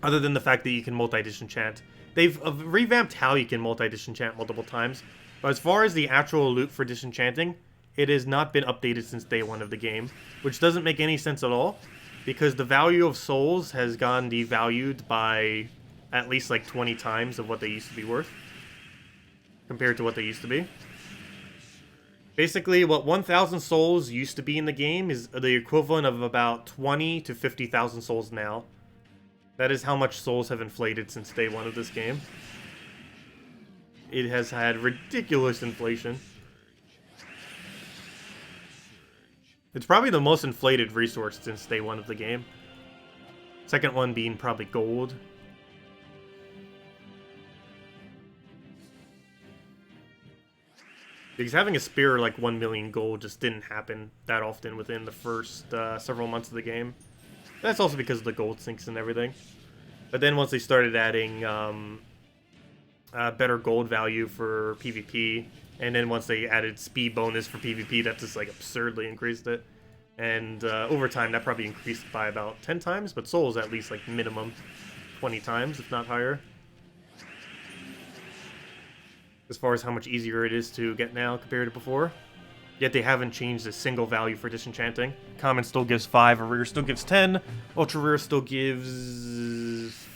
Other than the fact that you can multi-disenchant. They've revamped how you can multi-disenchant multiple times. But as far as the actual loot for disenchanting, it has not been updated since day one of the game. Which doesn't make any sense at all, because the value of souls has gone devalued by at least like 20 times of what they used to be worth. Compared to what they used to be. Basically, what 1,000 souls used to be in the game is the equivalent of about 20 to 50,000 souls now. That is how much souls have inflated since day one of this game. It has had ridiculous inflation. It's probably the most inflated resource since day one of the game. Second one being probably gold. Because having a spear like 1 million gold just didn't happen that often within the first several months of the game. That's also because of the gold sinks and everything. But then once they started adding better gold value for PvP, and then once they added speed bonus for PvP, that just like absurdly increased it. And over time, that probably increased by about 10 times, but souls at least like minimum 20 times, if not higher. As far as how much easier it is to get now compared to before. Yet they haven't changed a single value for disenchanting. Common still gives 5, a rare still gives 10, ultra rare still gives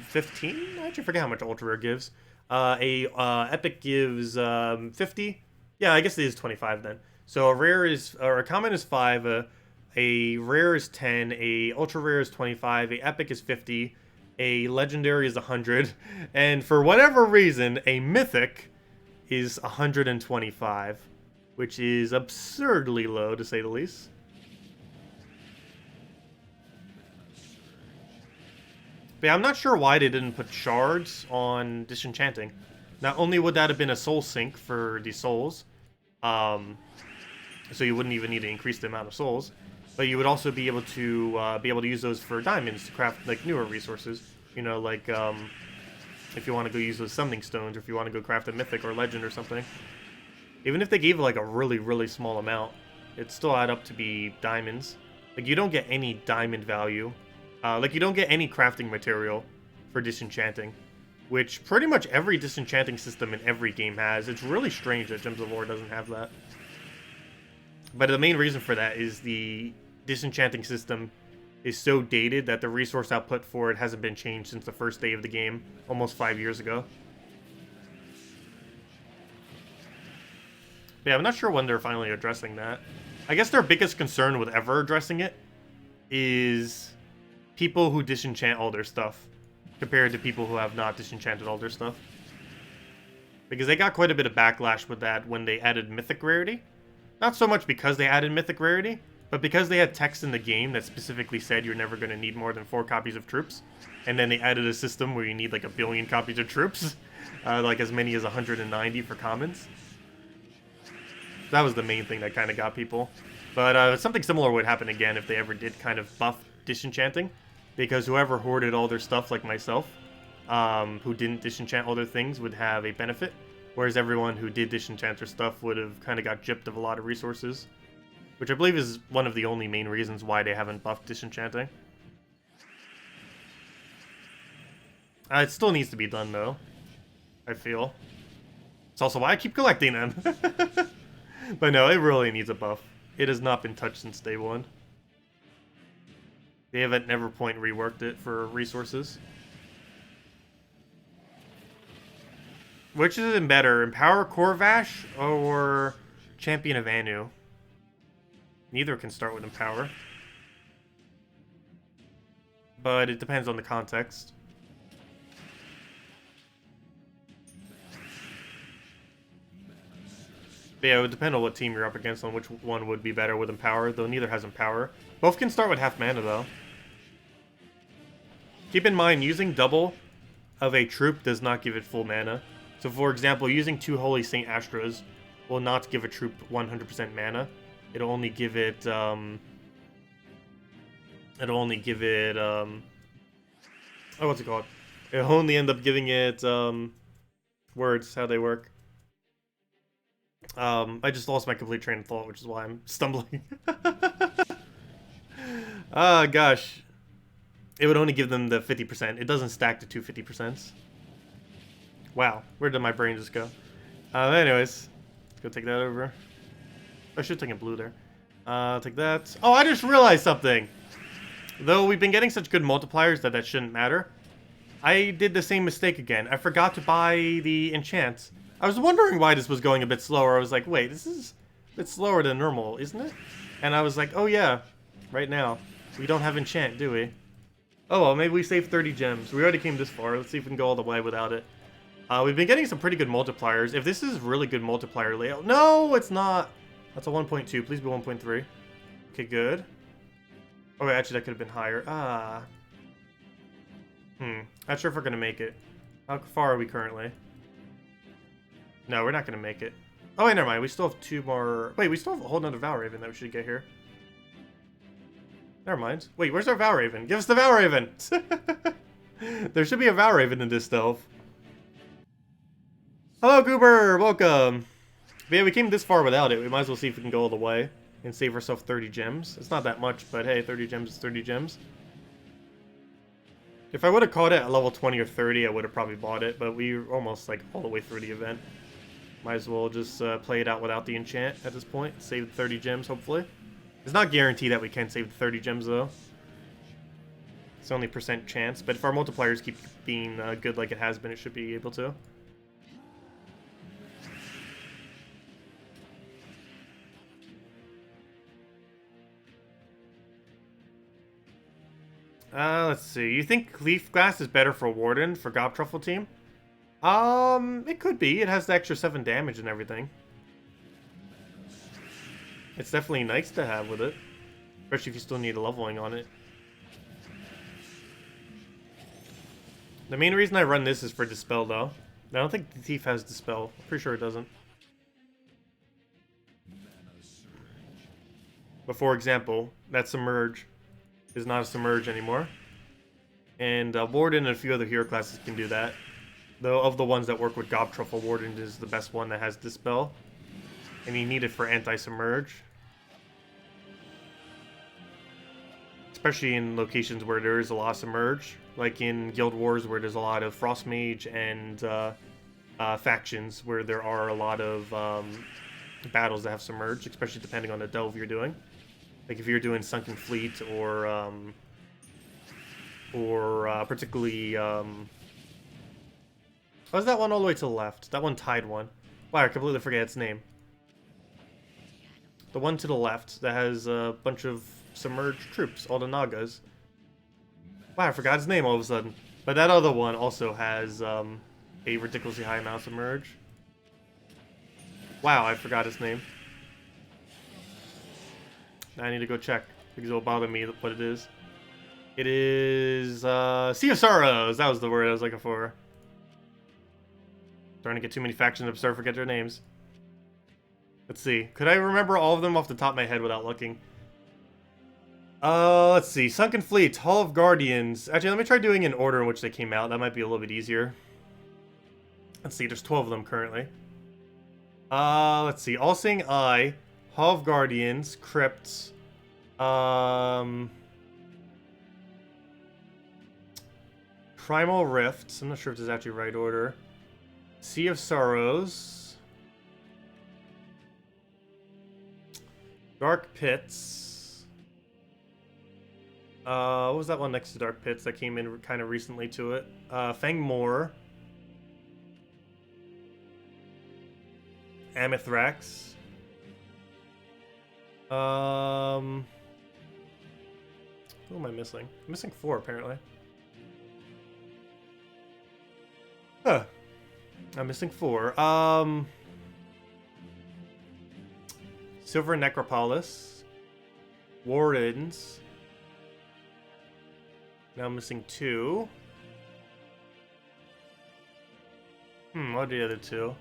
15? I actually forget how much ultra rare gives. Epic gives 50. Yeah, I guess it is 25 then. So a rare is, or a common is 5, a rare is 10, a ultra rare is 25, a epic is 50, a legendary is 100, and for whatever reason, a mythic is 125, which is absurdly low, to say the least. But yeah, I'm not sure why they didn't put shards on disenchanting. Not only would that have been a soul sink for the souls, so you wouldn't even need to increase the amount of souls, but you would also be able to use those for diamonds to craft like newer resources. You know, like if you want to go use those summoning stones, or if you want to go craft a mythic or legend or something. Even if they gave like a really, really small amount, it'd still add up to be diamonds. Like you don't get any diamond value. Like you don't get any crafting material for disenchanting, which pretty much every disenchanting system in every game has. It's really strange that Gems of War doesn't have that. But the main reason for that is the disenchanting system is so dated that the resource output for it hasn't been changed since the first day of the game, almost 5 years ago. Yeah, I'm not sure when they're finally addressing that. I guess their biggest concern with ever addressing it is people who disenchant all their stuff compared to people who have not disenchanted all their stuff. Because they got quite a bit of backlash with that when they added mythic rarity. Not so much because they added mythic rarity, but because they had text in the game that specifically said you're never going to need more than 4 copies of troops. And then they added a system where you need like 1 billion copies of troops. Like as many as 190 for commons. That was the main thing that kind of got people. But something similar would happen again if they ever did kind of buff disenchanting. Because whoever hoarded all their stuff like myself, who didn't disenchant all their things, would have a benefit. Whereas everyone who did disenchant their stuff would have kind of got gypped of a lot of resources. Which I believe is one of the only main reasons why they haven't buffed disenchanting. It still needs to be done though, I feel. It's also why I keep collecting them. But no, it really needs a buff. It has not been touched since day 1. They haven't Neverpoint reworked it for resources. Which is better, Empower Corvash or Champion of Anu? Neither can start with Empower. But it depends on the context. But yeah, it would depend on what team you're up against on which one would be better with Empower, though neither has Empower. Both can start with half mana, though. Keep in mind, using double of a troop does not give it full mana. So for example, using 2 Holy Saint Astras will not give a troop 100% mana. It'll only give it, oh, what's it called? It'll only end up giving it, words, how they work. I just lost my complete train of thought, which is why I'm stumbling. Ah, gosh. It would only give them the 50%. It doesn't stack to 2 50%. Wow, where did my brain just go? Anyways, let's go take that over. I should have taken blue there. Take that. Oh, I just realized something! Though we've been getting such good multipliers that shouldn't matter, I did the same mistake again. I forgot to buy the enchant. I was wondering why this was going a bit slower. I was like, wait, this is a bit slower than normal, isn't it? And I was like, oh yeah, right now. We don't have enchant, do we? Oh well, maybe we saved 30 gems. We already came this far. Let's see if we can go all the way without it. We've been getting some pretty good multipliers. If this is really good multiplier layout... No, it's not! That's a 1.2. Please be 1.3. Okay, good. Oh, wait, actually, that could have been higher. Not sure if we're going to make it. How far are we currently? No, we're not going to make it. Oh, wait, never mind. We still have 2 more... Wait, we still have a whole nother Valraven that we should get here. Never mind. Wait, where's our Valraven? Give us the Valraven! There should be a Valraven in this stealth. Hello, Goober! Welcome! But yeah, we came this far without it. We might as well see if we can go all the way and save ourselves 30 gems. It's not that much, but hey, 30 gems is 30 gems. If I would have caught it at level 20 or 30, I would have probably bought it, but we're almost like all the way through the event. Might as well just play it out without the enchant at this point. Save 30 gems, hopefully. It's not guaranteed that we can save the 30 gems, though. It's only % chance, but if our multipliers keep being good like it has been, it should be able to. Let's see. You think Leaf Glass is better for Warden for Gob Truffle team? It could be. It has the extra 7 damage and everything. It's definitely nice to have with it. Especially if you still need a leveling on it. The main reason I run this is for Dispel, though. I don't think the Thief has Dispel. I'm pretty sure it doesn't. But for example, that Submerge is not a Submerge anymore. And Warden and a few other hero classes can do that. Though of the ones that work with Gob Truffle, Warden is the best one that has Dispel. And you need it for anti-submerge. Especially in locations where there is a lot of submerge. Like in Guild Wars where there's a lot of Frost Mage and factions where there are a lot of battles that have submerge, especially depending on the delve you're doing. Like if you're doing Sunken Fleet or or particularly, what was that one all the way to the left? That one tied one. Wow, I completely forget its name. The one to the left that has a bunch of submerged troops, all the Nagas. Wow, I forgot his name all of a sudden. But that other one also has a ridiculously high amount of submerge. Wow, I forgot his name. Now I need to go check because it'll bother me what it is. It is Sea of Sorrows. That was the word I was looking for. Starting to get too many factions up, start to forget their names. Let's see. Could I remember all of them off the top of my head without looking? Let's see. Sunken Fleet, Hall of Guardians. Actually, let me try doing in order in which they came out. That might be a little bit easier. Let's see. There's 12 of them currently. Let's see. All Seeing Eye, Hall of Guardians, Crypts. Primal Rifts. I'm not sure if this is actually right order. Sea of Sorrows. Dark Pits. What was that one next to Dark Pits that came in kind of recently to it? Fangmoor. Amithrax. Who am I missing? I'm missing 4 apparently. Huh. I'm missing 4. Silver Necropolis. Wardens. Now I'm missing 2. What are the other 2?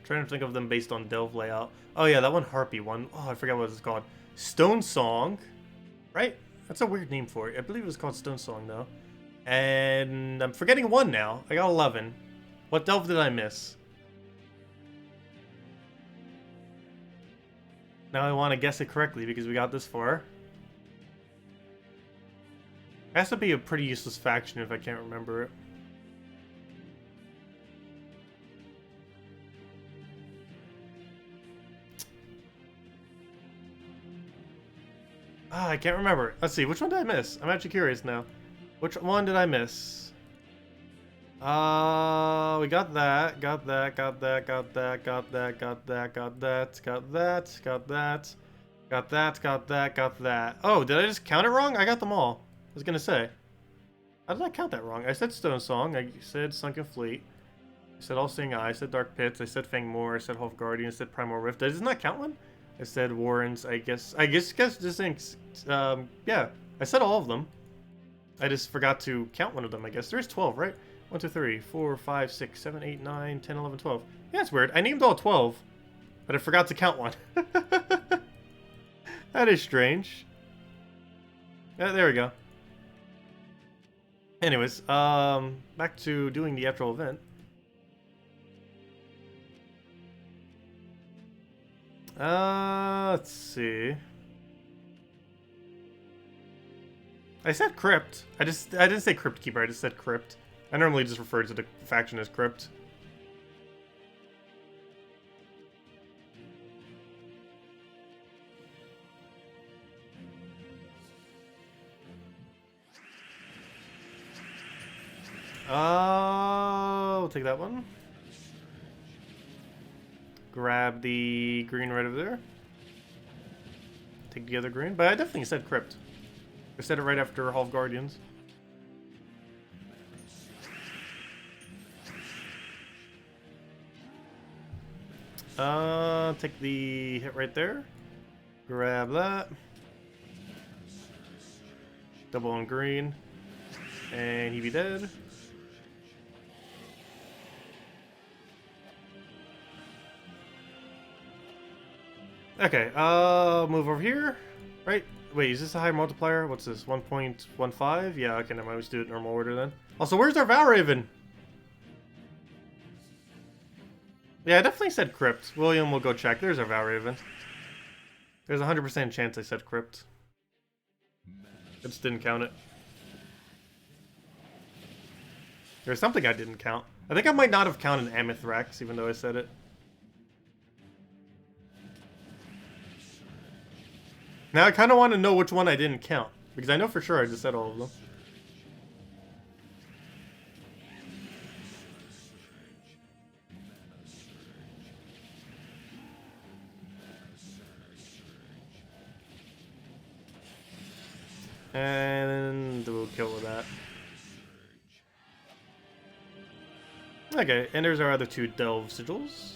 Trying to think of them based on delve layout. Oh yeah, that one Harpy one. Oh, I forgot what it's called. Stone Song. Right? That's a weird name for it. I believe it was called Stone Song though. And I'm forgetting 1 now. I got 11. What delve did I miss? Now I want to guess it correctly because we got this far. It has to be a pretty useless faction if I can't remember it. Ah, I can't remember. Let's see, which one did I miss? I'm actually curious now. Which one did I miss? We got that, got that, got that, got that, got that, got that, got that, got that, got that, got that, got that, got that. Oh, did I just count it wrong? I got them all. I was gonna say. How did I count that wrong? I said Stone Song, I said Sunken Fleet, I said All Seeing Eye, I said Dark Pits, I said Fangmoor, I said Hall of Guardians, I said Primal Rift. Did I just not count one? I said Warrens, I guess just thinks, yeah, I said all of them. I just forgot to count one of them, I guess. There's 12, right? 1, 2, 3, 4, 5, 6, 7, 8, 9, 10, 11, 12. Yeah, it's weird. I named all 12, but I forgot to count one. That is strange. Yeah, there we go. Anyways, back to doing the actual event. Let's see. I said Crypt. I didn't say Crypt Keeper, I just said Crypt. I normally just refer to the faction as Crypt. We'll take that one. Grab the green right over there. Take the other green, but I definitely said Crypt. I said it right after Hall of Guardians. Take the hit right there. Grab that. Double on green. And he be dead. Okay, move over here. Right? Wait, is this a high multiplier? What's this? 1.15? Yeah, okay, never mind. Let's do it in normal order then. Also, where's our Valraven? Yeah, I definitely said Crypt. William will go check. There's our Valraven. There's a 100% chance I said Crypt. I just didn't count it. There's something I didn't count. I think I might not have counted Amithrax, even though I said it. Now I kind of want to know which one I didn't count, because I know for sure I just said all of them. And we'll kill with that. Okay, and there's our other 2 Delve Sigils.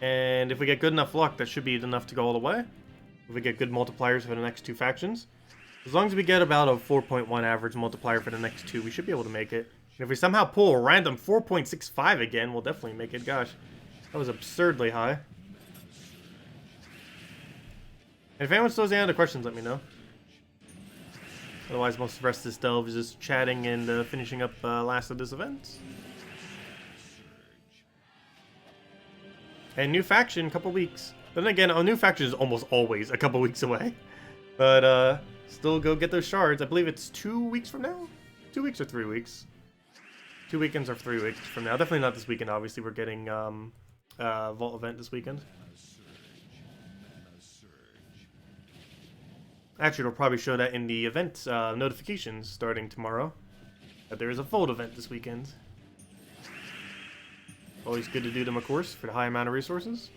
And if we get good enough luck, that should be enough to go all the way. If we get good multipliers for the next 2 factions. As long as we get about a 4.1 average multiplier for the next 2, we should be able to make it. And if we somehow pull a random 4.65 again, we'll definitely make it. Gosh, that was absurdly high. And if anyone slows down to questions, let me know. Otherwise, most of the rest of this delve is just chatting and finishing up last of this event. And new faction, couple weeks. Then again, a new faction is almost always a couple weeks away. But still go get those shards. I believe it's 2 weeks from now? 2 weeks or 3 weeks? 2 weekends or 3 weeks from now. Definitely not this weekend, obviously. We're getting Vault event this weekend. Actually, it'll probably show that in the event notifications starting tomorrow. That there is a Vault event this weekend. Always good to do them, of course, for the high amount of resources.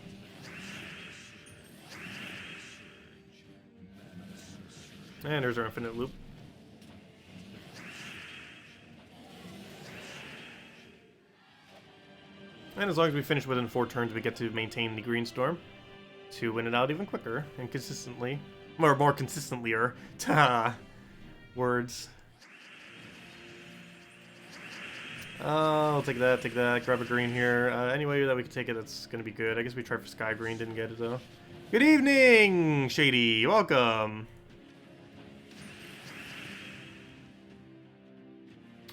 And there's our infinite loop. And as long as we finish within 4 turns, we get to maintain the green storm to win it out even quicker and consistently. Or more consistently-er. Words. I'll take that, grab a green here. Any way that we can take it, that's gonna be good. I guess we tried for sky green, didn't get it though. Good evening, Shady, welcome.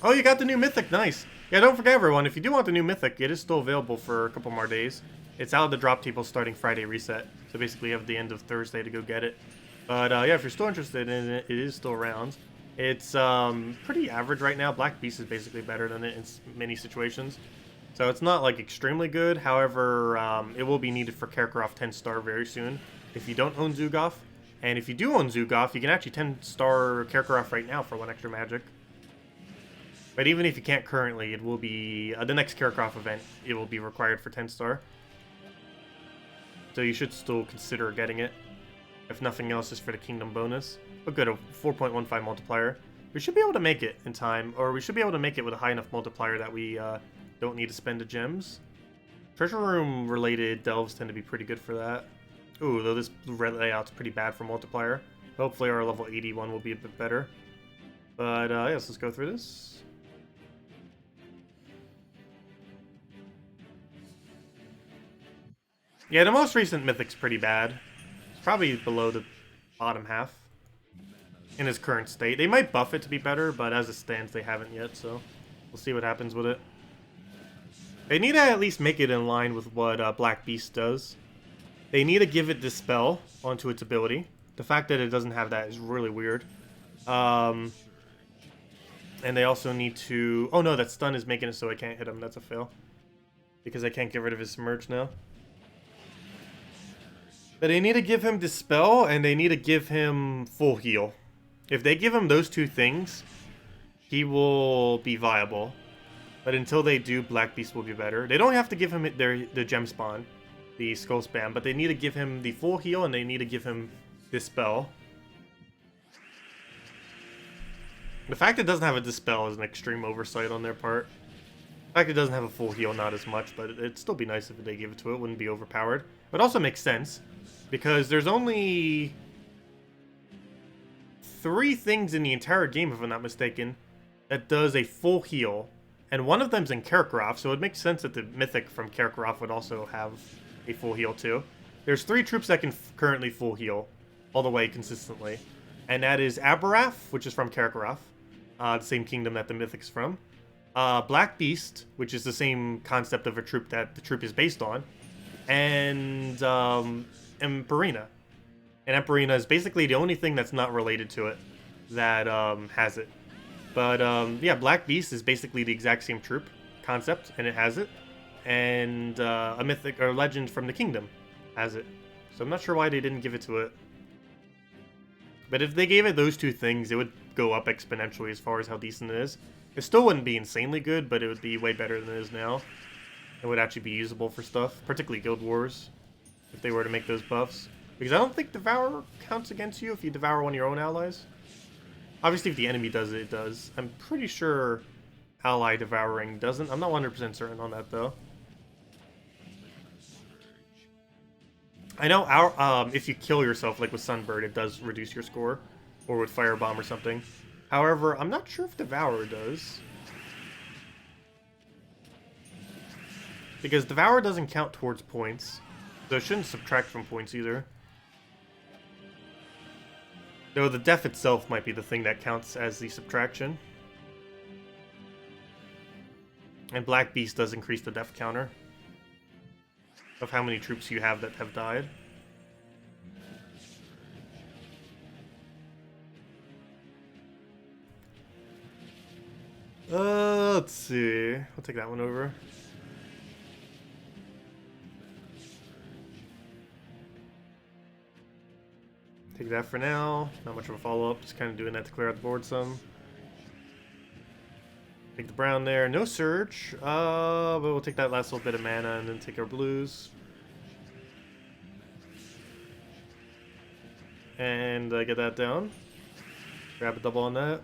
Oh, you got the new Mythic, nice. Yeah, don't forget everyone, if you do want the new Mythic, it is still available for a couple more days. It's out of the drop table starting Friday reset. So basically you have the end of Thursday to go get it. But yeah, if you're still interested in it, it is still around. It's pretty average right now. Black Beast is basically better than it in many situations. So it's not like extremely good. However, it will be needed for Kakarot 10-star very soon if you don't own Zugoff. And if you do own Zugoff, you can actually 10-star Kakarot right now for 1 extra magic. But even if you can't currently, it will be the next Kakarot event. It will be required for 10-star. So you should still consider getting it. If nothing else, just for the Kingdom bonus. But good, a 4.15 multiplier. We should be able to make it in time, or we should be able to make it with a high enough multiplier that we don't need to spend the gems. Treasure room related delves tend to be pretty good for that. Ooh, though this red layout's pretty bad for multiplier. Hopefully our level 81 will be a bit better. But yes, let's go through this. Yeah, the most recent Mythic's pretty bad. It's probably below the bottom half in its current state. They might buff it to be better, but as it stands, they haven't yet, so we'll see what happens with it. They need to at least make it in line with what Black Beast does. They need to give it Dispel onto its ability. The fact that it doesn't have that is really weird. And they also need to... Oh no, that stun is making it so I can't hit him. That's a fail. Because I can't get rid of his Submerge now. But they need to give him Dispel, and they need to give him Full Heal. If they give him those 2 things, he will be viable. But until they do, Black Beast will be better. They don't have to give him the Gem Spawn, the Skull Spam, but they need to give him the Full Heal, and they need to give him Dispel. The fact it doesn't have a Dispel is an extreme oversight on their part. The fact it doesn't have a Full Heal, not as much, but it'd still be nice if they give it to it. It wouldn't be overpowered. But it also makes sense, because there's only 3 things in the entire game, if I'm not mistaken, that does a full heal. And one of them's in Kakarot, so it makes sense that the Mythic from Kakarot would also have a full heal too. There's 3 troops that can currently full heal all the way consistently. And that is Aberath, which is from Kakarot, the same kingdom that the Mythic's from. Black Beast, which is the same concept of a troop that the troop is based on. And Emperina. And Emperina is basically the only thing that's not related to it that has it. But yeah, Black Beast is basically the exact same troop concept, and it has it. And a mythic or legend from the kingdom has it. So I'm not sure why they didn't give it to it. But if they gave it those two things, it would go up exponentially as far as how decent it is. It still wouldn't be insanely good, but it would be way better than it is now. It would actually be usable for stuff, particularly Guild Wars, if they were to make those buffs. Because I don't think Devour counts against you if you devour one of your own allies. Obviously, if the enemy does it, it does. I'm pretty sure ally devouring doesn't. I'm not 100% certain on that, though. I know our if you kill yourself, like with Sunbird, it does reduce your score. Or with Firebomb or something. However, I'm not sure if Devour does. Because Devour doesn't count towards points. So it shouldn't subtract from points either. Though the death itself might be the thing that counts as the subtraction. And Black Beast does increase the death counter of how many troops you have that have died. Let's see. I'll take that one over. Take that for now. Not much of a follow-up. Just kind of doing that to clear out the board some. Take the brown there. No Surge. But we'll take that last little bit of mana and then take our blues. And get that down. Grab a double on that.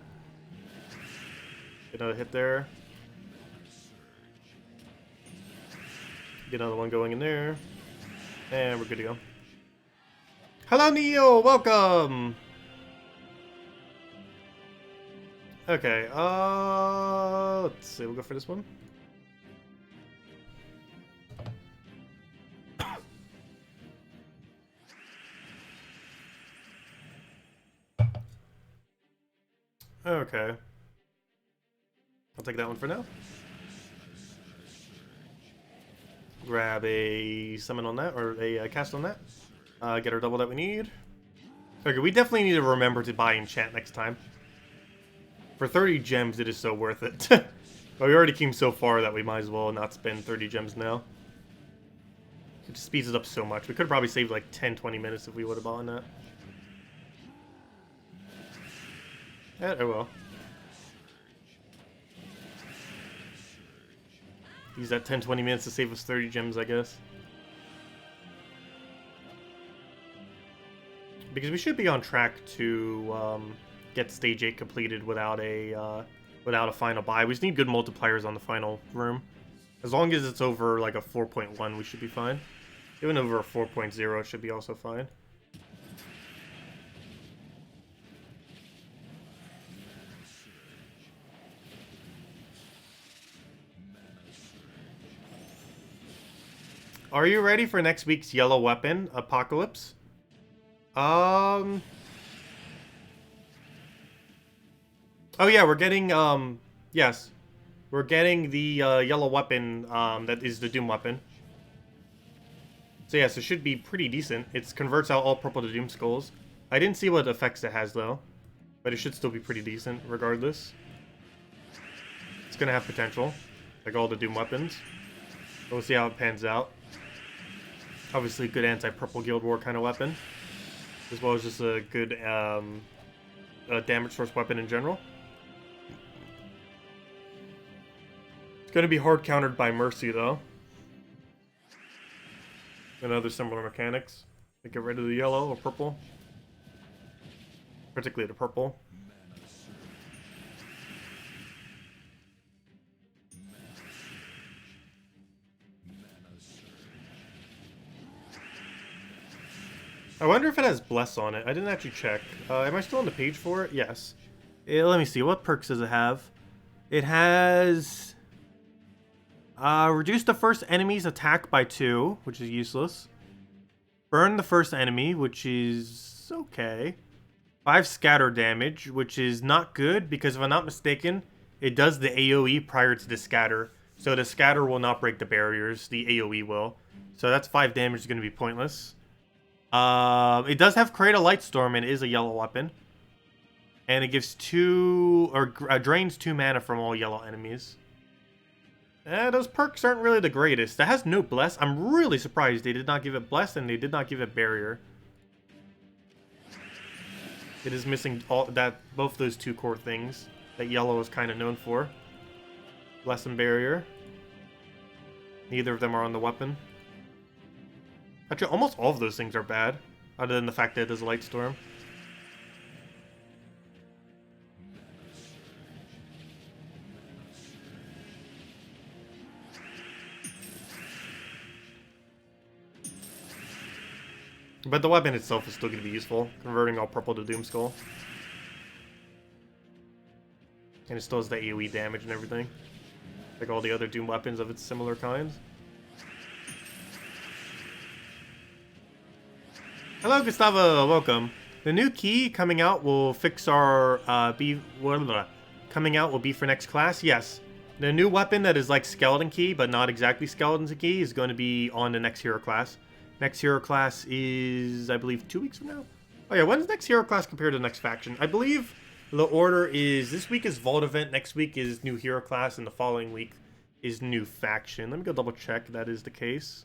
Get another hit there. Get another one going in there. And we're good to go. Hello, Neo! Welcome! Okay, let's see, we'll go for this one. Okay. I'll take that one for now. Grab a summon on that, or a cast on that. Get our double that we need. Okay, we definitely need to remember to buy enchant next time. For 30 gems, it is so worth it. But we already came so far that we might as well not spend 30 gems now. It just speeds it up so much. We could have probably saved like 10-20 minutes if we would have bought that. Yeah, oh well. Use that 10-20 minutes to save us 30 gems, I guess. Because we should be on track to get stage 8 completed without a final buy. We just need good multipliers on the final room. As long as it's over like a 4.1, we should be fine. Even over a 4.0, it should be also fine. Are you ready for next week's yellow weapon, Apocalypse? Oh yeah, we're getting, yes. We're getting the, yellow weapon, that is the Doom weapon. So yes, it should be pretty decent. It converts out all purple to Doom Skulls. I didn't see what effects it has, though. But it should still be pretty decent, regardless. It's gonna have potential, like all the Doom weapons. We'll see how it pans out. Obviously, good anti-purple Guild War kind of weapon. As well as just a good, damage source weapon in general. It's going to be hard countered by Mercy, though. And other similar mechanics. To get rid of the yellow or purple. Particularly the purple. I wonder if it has Bless on it. I didn't actually check. Am I still on the page for it? Yes. Let me see. What perks does it have? It has... reduce the first enemy's attack by 2, which is useless. Burn the first enemy, which is okay. 5 scatter damage, which is not good, because if I'm not mistaken, it does the AoE prior to the scatter. So the scatter will not break the barriers, the AoE will. So that's 5 damage is going to be pointless. It does have Create a Lightstorm and is a yellow weapon. And it gives 2, or drains 2 mana from all yellow enemies. Those perks aren't really the greatest. That has no Bless. I'm really surprised they did not give it Bless and they did not give it Barrier. It is missing both those two core things that yellow is kind of known for. Lesson barrier. Neither of them are on the weapon. Actually, almost all of those things are bad, other than the fact that it is a light storm. But the weapon itself is still going to be useful, converting all purple to Doom Skull. And it still has the AoE damage and everything, like all the other Doom weapons of its similar kinds. Hello, Gustavo. Welcome. The new key coming out will fix our coming out will be for next class. Yes, the new weapon that is like Skeleton Key, but not exactly Skeleton Key, is going to be on the next hero class. Next hero class is, I believe, 2 weeks from now. Oh yeah, when's next hero class compared to the next faction? I believe the order is this week is Vault event, next week is new hero class, and the following week is new faction. Let me go double check if that is the case.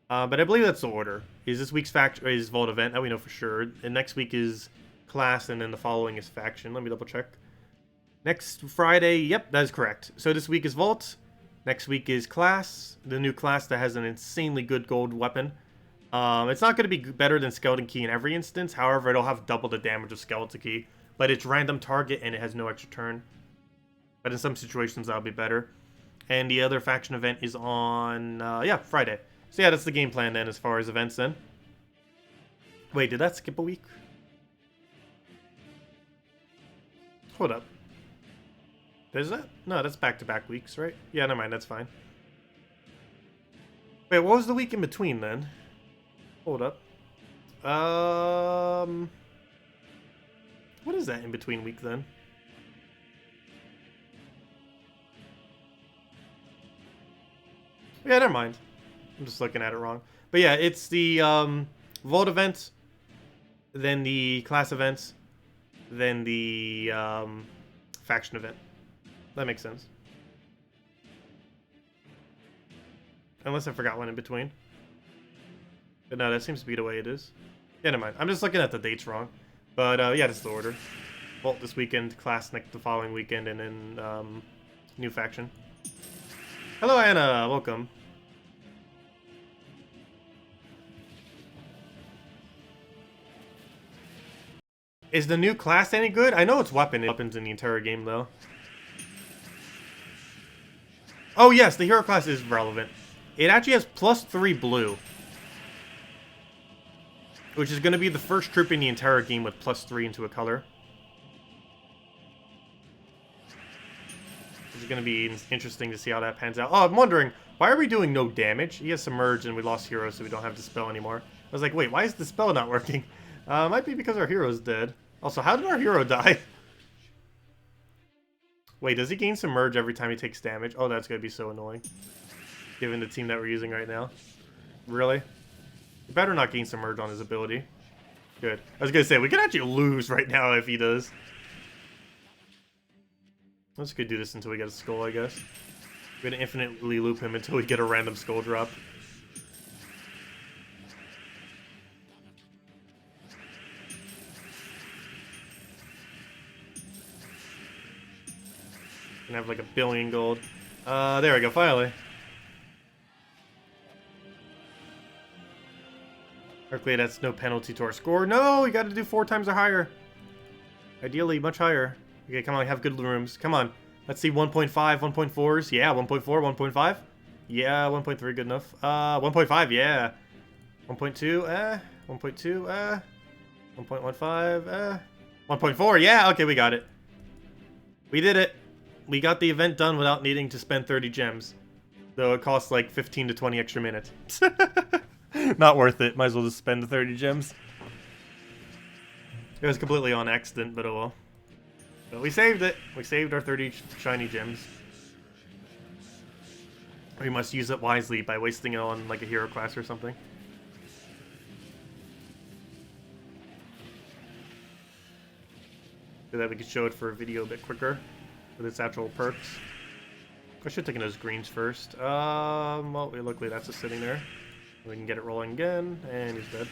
But I believe that's the order. Is this week's faction is Vault event? That we know for sure. And next week is class, and then the following is faction. Let me double check. Next Friday, yep, that is correct. So this week is Vault. Next week is class, the new class that has an insanely good gold weapon. It's not going to be better than Skeleton Key in every instance. However, it'll have double the damage of Skeleton Key. But it's random target and it has no extra turn. But in some situations, that'll be better. And the other faction event is on, yeah, Friday. So yeah, that's the game plan then as far as events then. Wait, did that skip a week? Hold up. Is that? No, that's back-to-back weeks, right? Yeah, never mind, that's fine. Wait, what was the week in between then? Hold up. What is that in between week then? Yeah, never mind. I'm just looking at it wrong. But yeah, it's the Vault event, then the class events, then the faction event. That makes sense. Unless I forgot one in between. But no, that seems to be the way it is. Yeah, never mind. I'm just looking at the dates wrong. But yeah, that's the order. Vault this weekend, class next the following weekend, and then new faction. Hello, Anna. Welcome. Is the new class any good? I know it's weapons in the entire game, though. Oh, yes, the hero class is relevant. It actually has +3 blue. Which is going to be the first troop in the entire game with +3 into a color. It's going to be interesting to see how that pans out. Oh, I'm wondering, why are we doing no damage? He has Submerge and we lost heroes, so we don't have Dispel anymore. I was like, wait, why is Dispel not working? Might be because our hero's dead. Also, how did our hero die? Wait, does he gain Submerge every time he takes damage? Oh, that's going to be so annoying. Given the team that we're using right now. Really? He better not gain Submerge on his ability. Good. I was going to say, we could actually lose right now if he does. Let's go do this until we get a skull, I guess. We're going to infinitely loop him until we get a random skull drop. Gonna have like 1 billion gold. There we go, finally. Luckily, that's no penalty to our score. No, we got to do 4 times or higher. Ideally, much higher. Okay, come on, have good rooms. Come on. Let's see, 1.5, 1.4s. Yeah, 1.4, 1.5. Yeah, 1.3, good enough. 1.5, yeah. 1.2, 1.2, 1.15, 1.4, yeah, okay, we got it. We did it. We got the event done without needing to spend 30 gems. Though it costs like 15 to 20 extra minutes. Not worth it. Might as well just spend the 30 gems. It was completely on accident, but oh well. But we saved it. We saved our 30 shiny gems. We must use it wisely by wasting it on like a hero class or something. So that we could show it for a video a bit quicker with its actual perks. I should have taken those greens first. Well, luckily that's just sitting there. We can get it rolling again, and he's dead.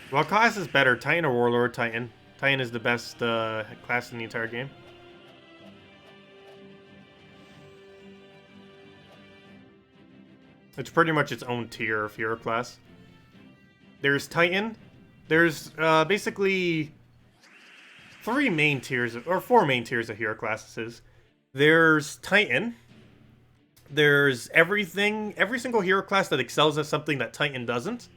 What class is better, Titan or Warlord? Titan. Titan is the best class in the entire game. It's pretty much its own tier of hero class. There's Titan. There's basically four main tiers of hero classes. There's Titan. There's every single hero class that excels at something that Titan doesn't.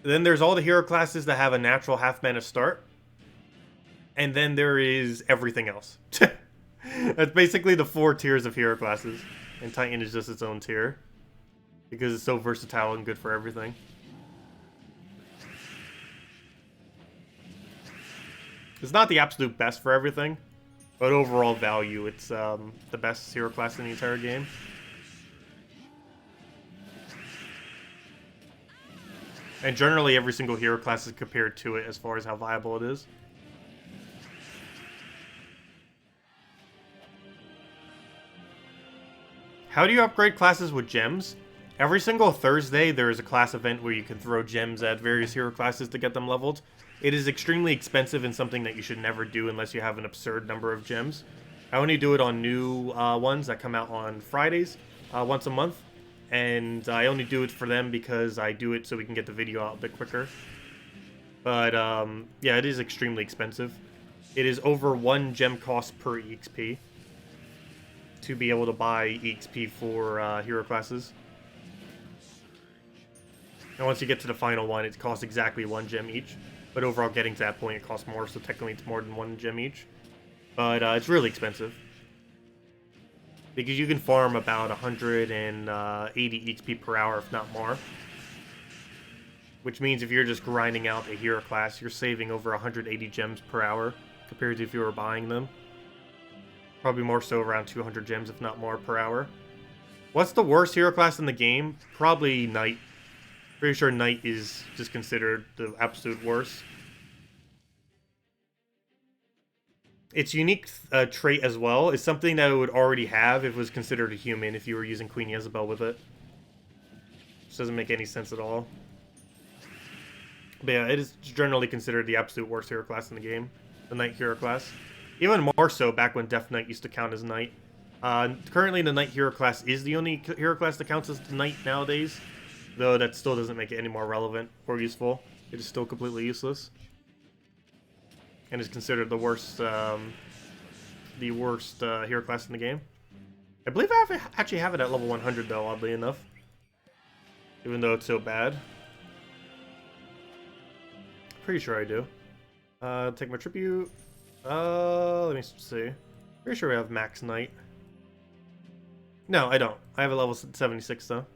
Then there's all the hero classes that have a natural half mana start. And then there is everything else. That's basically the 4 tiers of hero classes. And Titan is just its own tier. Because it's so versatile and good for everything. It's not the absolute best for everything. But overall value, it's the best hero class in the entire game. And generally every single hero class is compared to it as far as how viable it is. How do you upgrade classes with gems? Every single Thursday there is a class event where you can throw gems at various hero classes to get them leveled. It is extremely expensive and something that you should never do unless you have an absurd number of gems. I only do it on new ones that come out on Fridays once a month. And I only do it for them because I do it so we can get the video out a bit quicker. But yeah, it is extremely expensive. It is over 1 gem cost per EXP to be able to buy EXP for hero classes. And once you get to the final one, it costs exactly 1 gem each. But overall, getting to that point, it costs more, so technically it's more than 1 gem each. But it's really expensive. Because you can farm about 180 EXP per hour, if not more. Which means if you're just grinding out a hero class, you're saving over 180 gems per hour compared to if you were buying them. Probably more so around 200 gems, if not more, per hour. What's the worst hero class in the game? Probably Knight. Pretty sure Knight is just considered the absolute worst. Its unique trait as well is something that it would already have if it was considered a human if you were using Queen Isabel with it. Which doesn't make any sense at all. But yeah, it is generally considered the absolute worst hero class in the game. The Knight hero class. Even more so back when Death Knight used to count as Knight. Currently the Knight hero class is the only hero class that counts as Knight nowadays. Though that still doesn't make it any more relevant or useful. It is still completely useless. And is considered the worst hero class in the game. I believe I actually have it at level 100 though, oddly enough. Even though it's so bad. Pretty sure I do. Take my tribute. Let me see. Pretty sure we have max Knight. No, I don't. I have a level 76 though.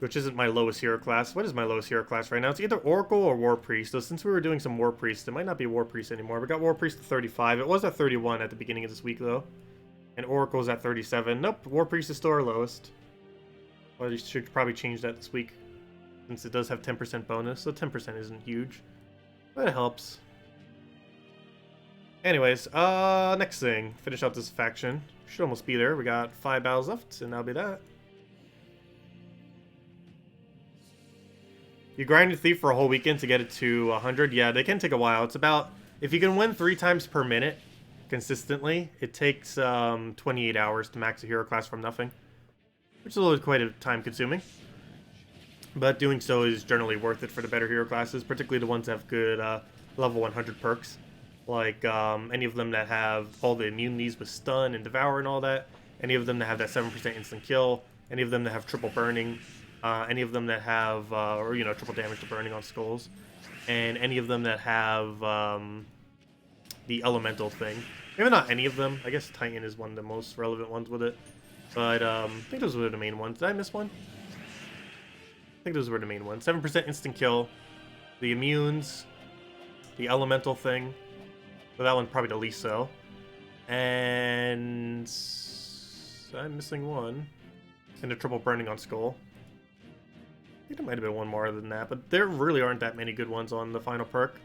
Which isn't my lowest hero class. What is my lowest hero class right now? It's either Oracle or War Priest. So since we were doing some War Priest, it might not be War Priest anymore. We got War Priest at 35. It was at 31 at the beginning of this week, though. And Oracle's at 37. Nope, War Priest is still our lowest. Well, you should probably change that this week. Since it does have 10% bonus. So 10% isn't huge. But it helps. Anyways, next thing. Finish out this faction. Should almost be there. We got 5 battles left, and that'll be that. You grinded Thief for a whole weekend to get it to 100? Yeah, they can take a while. It's about... If you can win 3 times per minute consistently, it takes 28 hours to max a hero class from nothing. Which is a little quite time consuming. But doing so is generally worth it for the better hero classes, particularly the ones that have good level 100 perks. Like any of them that have all the immunities with stun and devour and all that. Any of them that have that 7% instant kill. Any of them that have triple burning. Any of them that have, or you know, triple damage to burning on skulls, and any of them that have the elemental thing. Maybe not any of them. I guess Titan is one of the most relevant ones with it. But I think those were the main ones. Did I miss one? I think those were the main ones. 7% instant kill, the immunes, the elemental thing. So that one's probably the least so. And I'm missing one. And the triple burning on skull. I think there might have been one more than that, but there really aren't that many good ones on the final perk.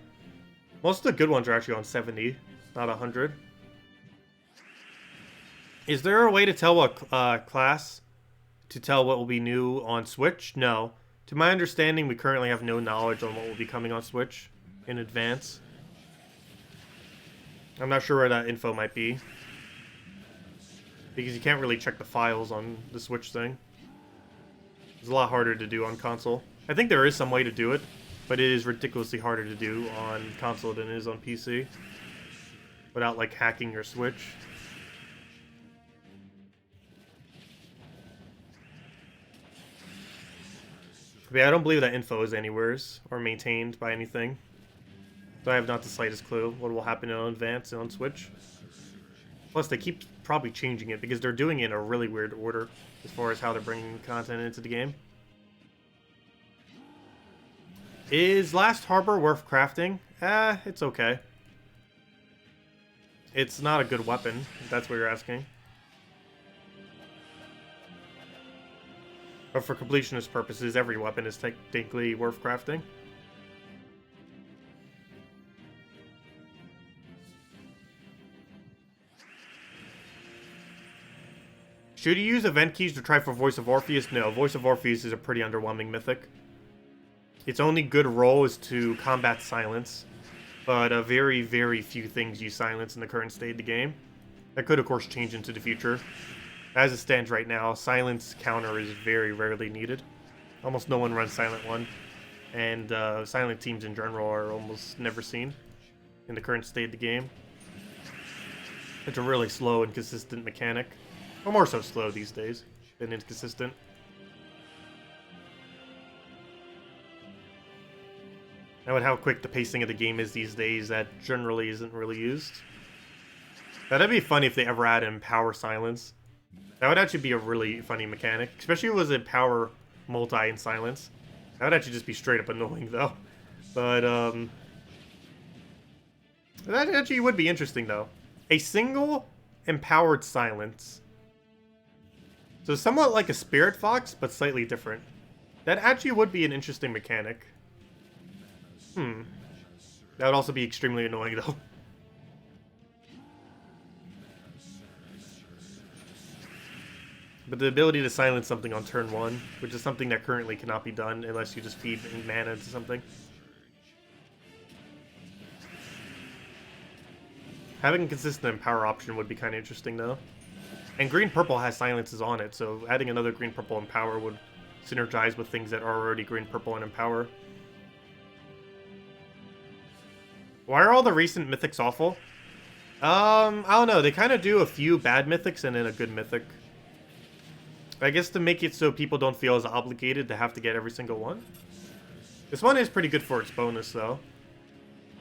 Most of the good ones are actually on 70, not 100. Is there a way to tell what class to tell what will be new on Switch? No. To my understanding, we currently have no knowledge on what will be coming on Switch in advance. I'm not sure where that info might be, because you can't really check the files on the Switch thing. It's a lot harder to do on console. I think there is some way to do it, but it is ridiculously harder to do on console than it is on PC, without like hacking your Switch. But yeah, I don't believe that info is anywhere or maintained by anything. So I have not the slightest clue what will happen on Advance and on Switch. Plus, they keep probably changing it because they're doing it in a really weird order as far as how they're bringing content into the game. Is Last Harbor worth crafting? It's okay. It's not a good weapon, if that's what you're asking. But for completionist purposes, every weapon is technically worth crafting. Should you use event keys to try for Voice of Orpheus? No, Voice of Orpheus is a pretty underwhelming mythic. Its only good role is to combat silence, but very, very few things use silence in the current state of the game. That could, of course, change into the future. As it stands right now, silence counter is very rarely needed. Almost no one runs Silent 1, and silent teams in general are almost never seen in the current state of the game. It's a really slow and consistent mechanic. Or more so slow these days than inconsistent. Now with how quick the pacing of the game is these days, that generally isn't really used. That'd be funny if they ever add Empower Silence. That would actually be a really funny mechanic, especially if it was Empower Multi in Silence. That would actually just be straight up annoying though. But that actually would be interesting though. A single Empowered Silence. So somewhat like a Spirit Fox, but slightly different. That actually would be an interesting mechanic. That would also be extremely annoying, though. But the ability to silence something on turn 1, which is something that currently cannot be done unless you just feed mana into something. Having a consistent Empower option would be kind of interesting, though. And green-purple has silences on it, so adding another green-purple Empower would synergize with things that are already green-purple and Empower. Why are all the recent mythics awful? I don't know. They kind of do a few bad mythics and then a good mythic. I guess to make it so people don't feel as obligated to have to get every single one. This one is pretty good for its bonus, though.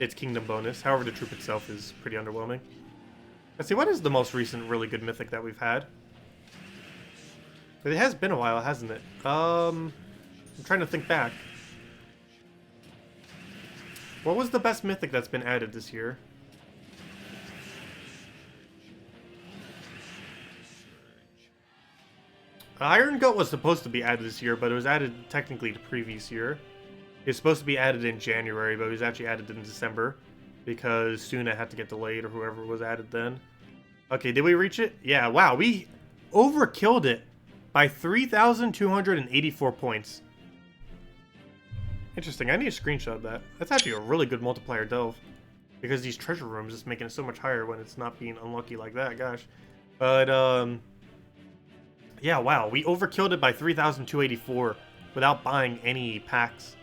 Its kingdom bonus. However, the troop itself is pretty underwhelming. Let's see, what is the most recent really good mythic that we've had? It has been a while, hasn't it? I'm trying to think back. What was the best mythic that's been added this year? Iron Goat was supposed to be added this year, but it was added technically the previous year. It was supposed to be added in January, but it was actually added in December. Because Suna had to get delayed, or whoever was added then. Okay, did we reach it? Yeah, wow, we overkilled it by 3,284 points. Interesting, I need to screenshot that. That's actually a really good multiplier delve. Because these treasure rooms is making it so much higher when it's not being unlucky like that, gosh. But, yeah, wow, we overkilled it by 3,284 without buying any packs.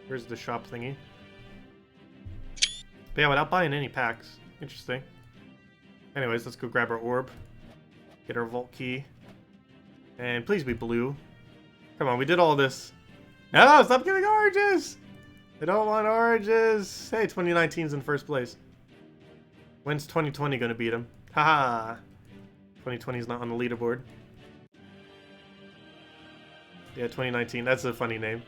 Where's the shop thingy? But yeah, without buying any packs. Interesting. Anyways, let's go grab our orb. Get our vault key. And please be blue. Come on, we did all this. No, stop giving oranges! I don't want oranges! Hey, 2019's in first place. When's 2020 gonna beat him? Haha! 2020's not on the leaderboard. Yeah, 2019. That's a funny name.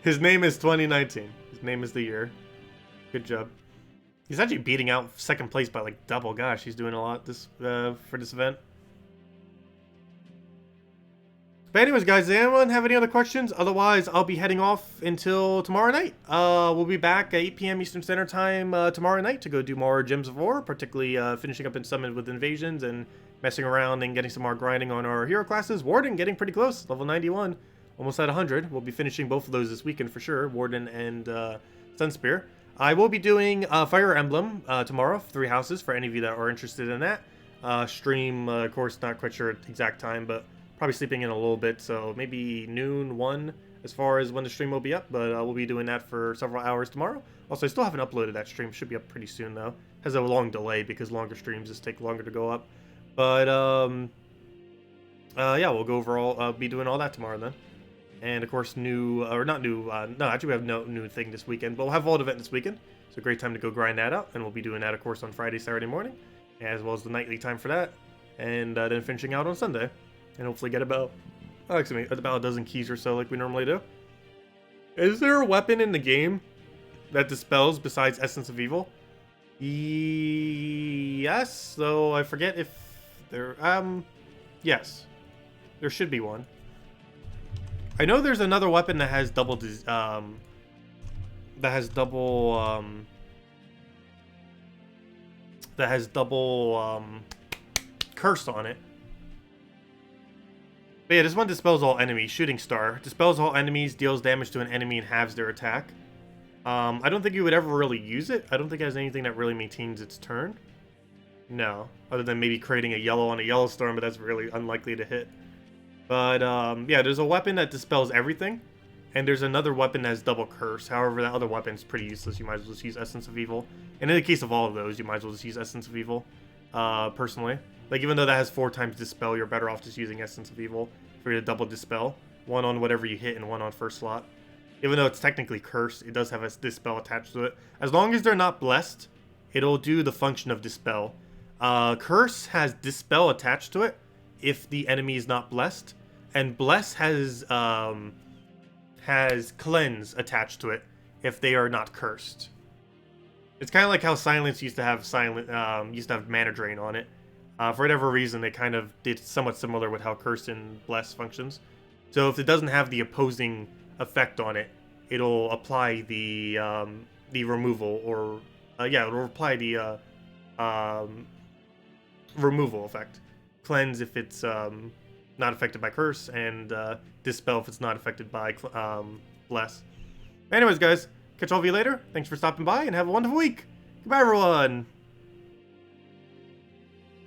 His name is 2019. His name is the year. Good job. He's actually beating out second place by like double. Gosh, he's doing a lot this for this event. But anyways, guys, does anyone have any other questions? Otherwise, I'll be heading off until tomorrow night. We'll be back at 8 p.m. Eastern Standard Time tomorrow night to go do more Gems of War, particularly finishing up in Summon with Invasions and messing around and getting some more grinding on our hero classes. Warden getting pretty close, level 91, almost at 100. We'll be finishing both of those this weekend for sure, Warden and Sunspear. I will be doing Fire Emblem tomorrow, 3 houses, for any of you that are interested in that. Stream, of course, not quite sure exact time, but probably sleeping in a little bit, so maybe noon, 1, as far as when the stream will be up, but we'll be doing that for several hours tomorrow. Also, I still haven't uploaded that stream. Should be up pretty soon, though. Has a long delay because longer streams just take longer to go up. But, yeah, we'll go over all, be doing all that tomorrow, then. And, of course, no, actually, we have no new thing this weekend, but we'll have Vault Event this weekend. It's a great time to go grind that out, and we'll be doing that, of course, on Friday, Saturday morning, as well as the nightly time for that, and then finishing out on Sunday. And hopefully get about a dozen keys or so like we normally do. Is there a weapon in the game that dispels besides Essence of Evil? Yes, though I forget if there, yes. There should be one. I know there's another weapon that has double, curse on it. But yeah, this one dispels all enemies. Shooting Star. Dispels all enemies, deals damage to an enemy, and halves their attack. I don't think you would ever really use it. I don't think it has anything that really maintains its turn. No. Other than maybe creating a yellow on a yellow storm, but that's really unlikely to hit. But, yeah, there's a weapon that dispels everything. And there's another weapon that has double curse. However, that other weapon's pretty useless. You might as well just use Essence of Evil. And in the case of all of those, you might as well just use Essence of Evil. Personally. Like, even though that has 4 times Dispel, you're better off just using Essence of Evil for you to double Dispel. 1 on whatever you hit and 1 on first slot. Even though it's technically cursed, it does have a Dispel attached to it. As long as they're not blessed, it'll do the function of Dispel. Curse has Dispel attached to it if the enemy is not blessed. And Bless has Cleanse attached to it if they are not cursed. It's kind of like how Silence used to have Mana Drain on it. For whatever reason, they kind of did somewhat similar with how Curse and Bless functions. So if it doesn't have the opposing effect on it, it'll apply the removal, or it'll apply the removal effect. Cleanse if it's not affected by Curse, and Dispel if it's not affected by Bless. Anyways, guys, catch all of you later. Thanks for stopping by, and have a wonderful week. Goodbye, everyone.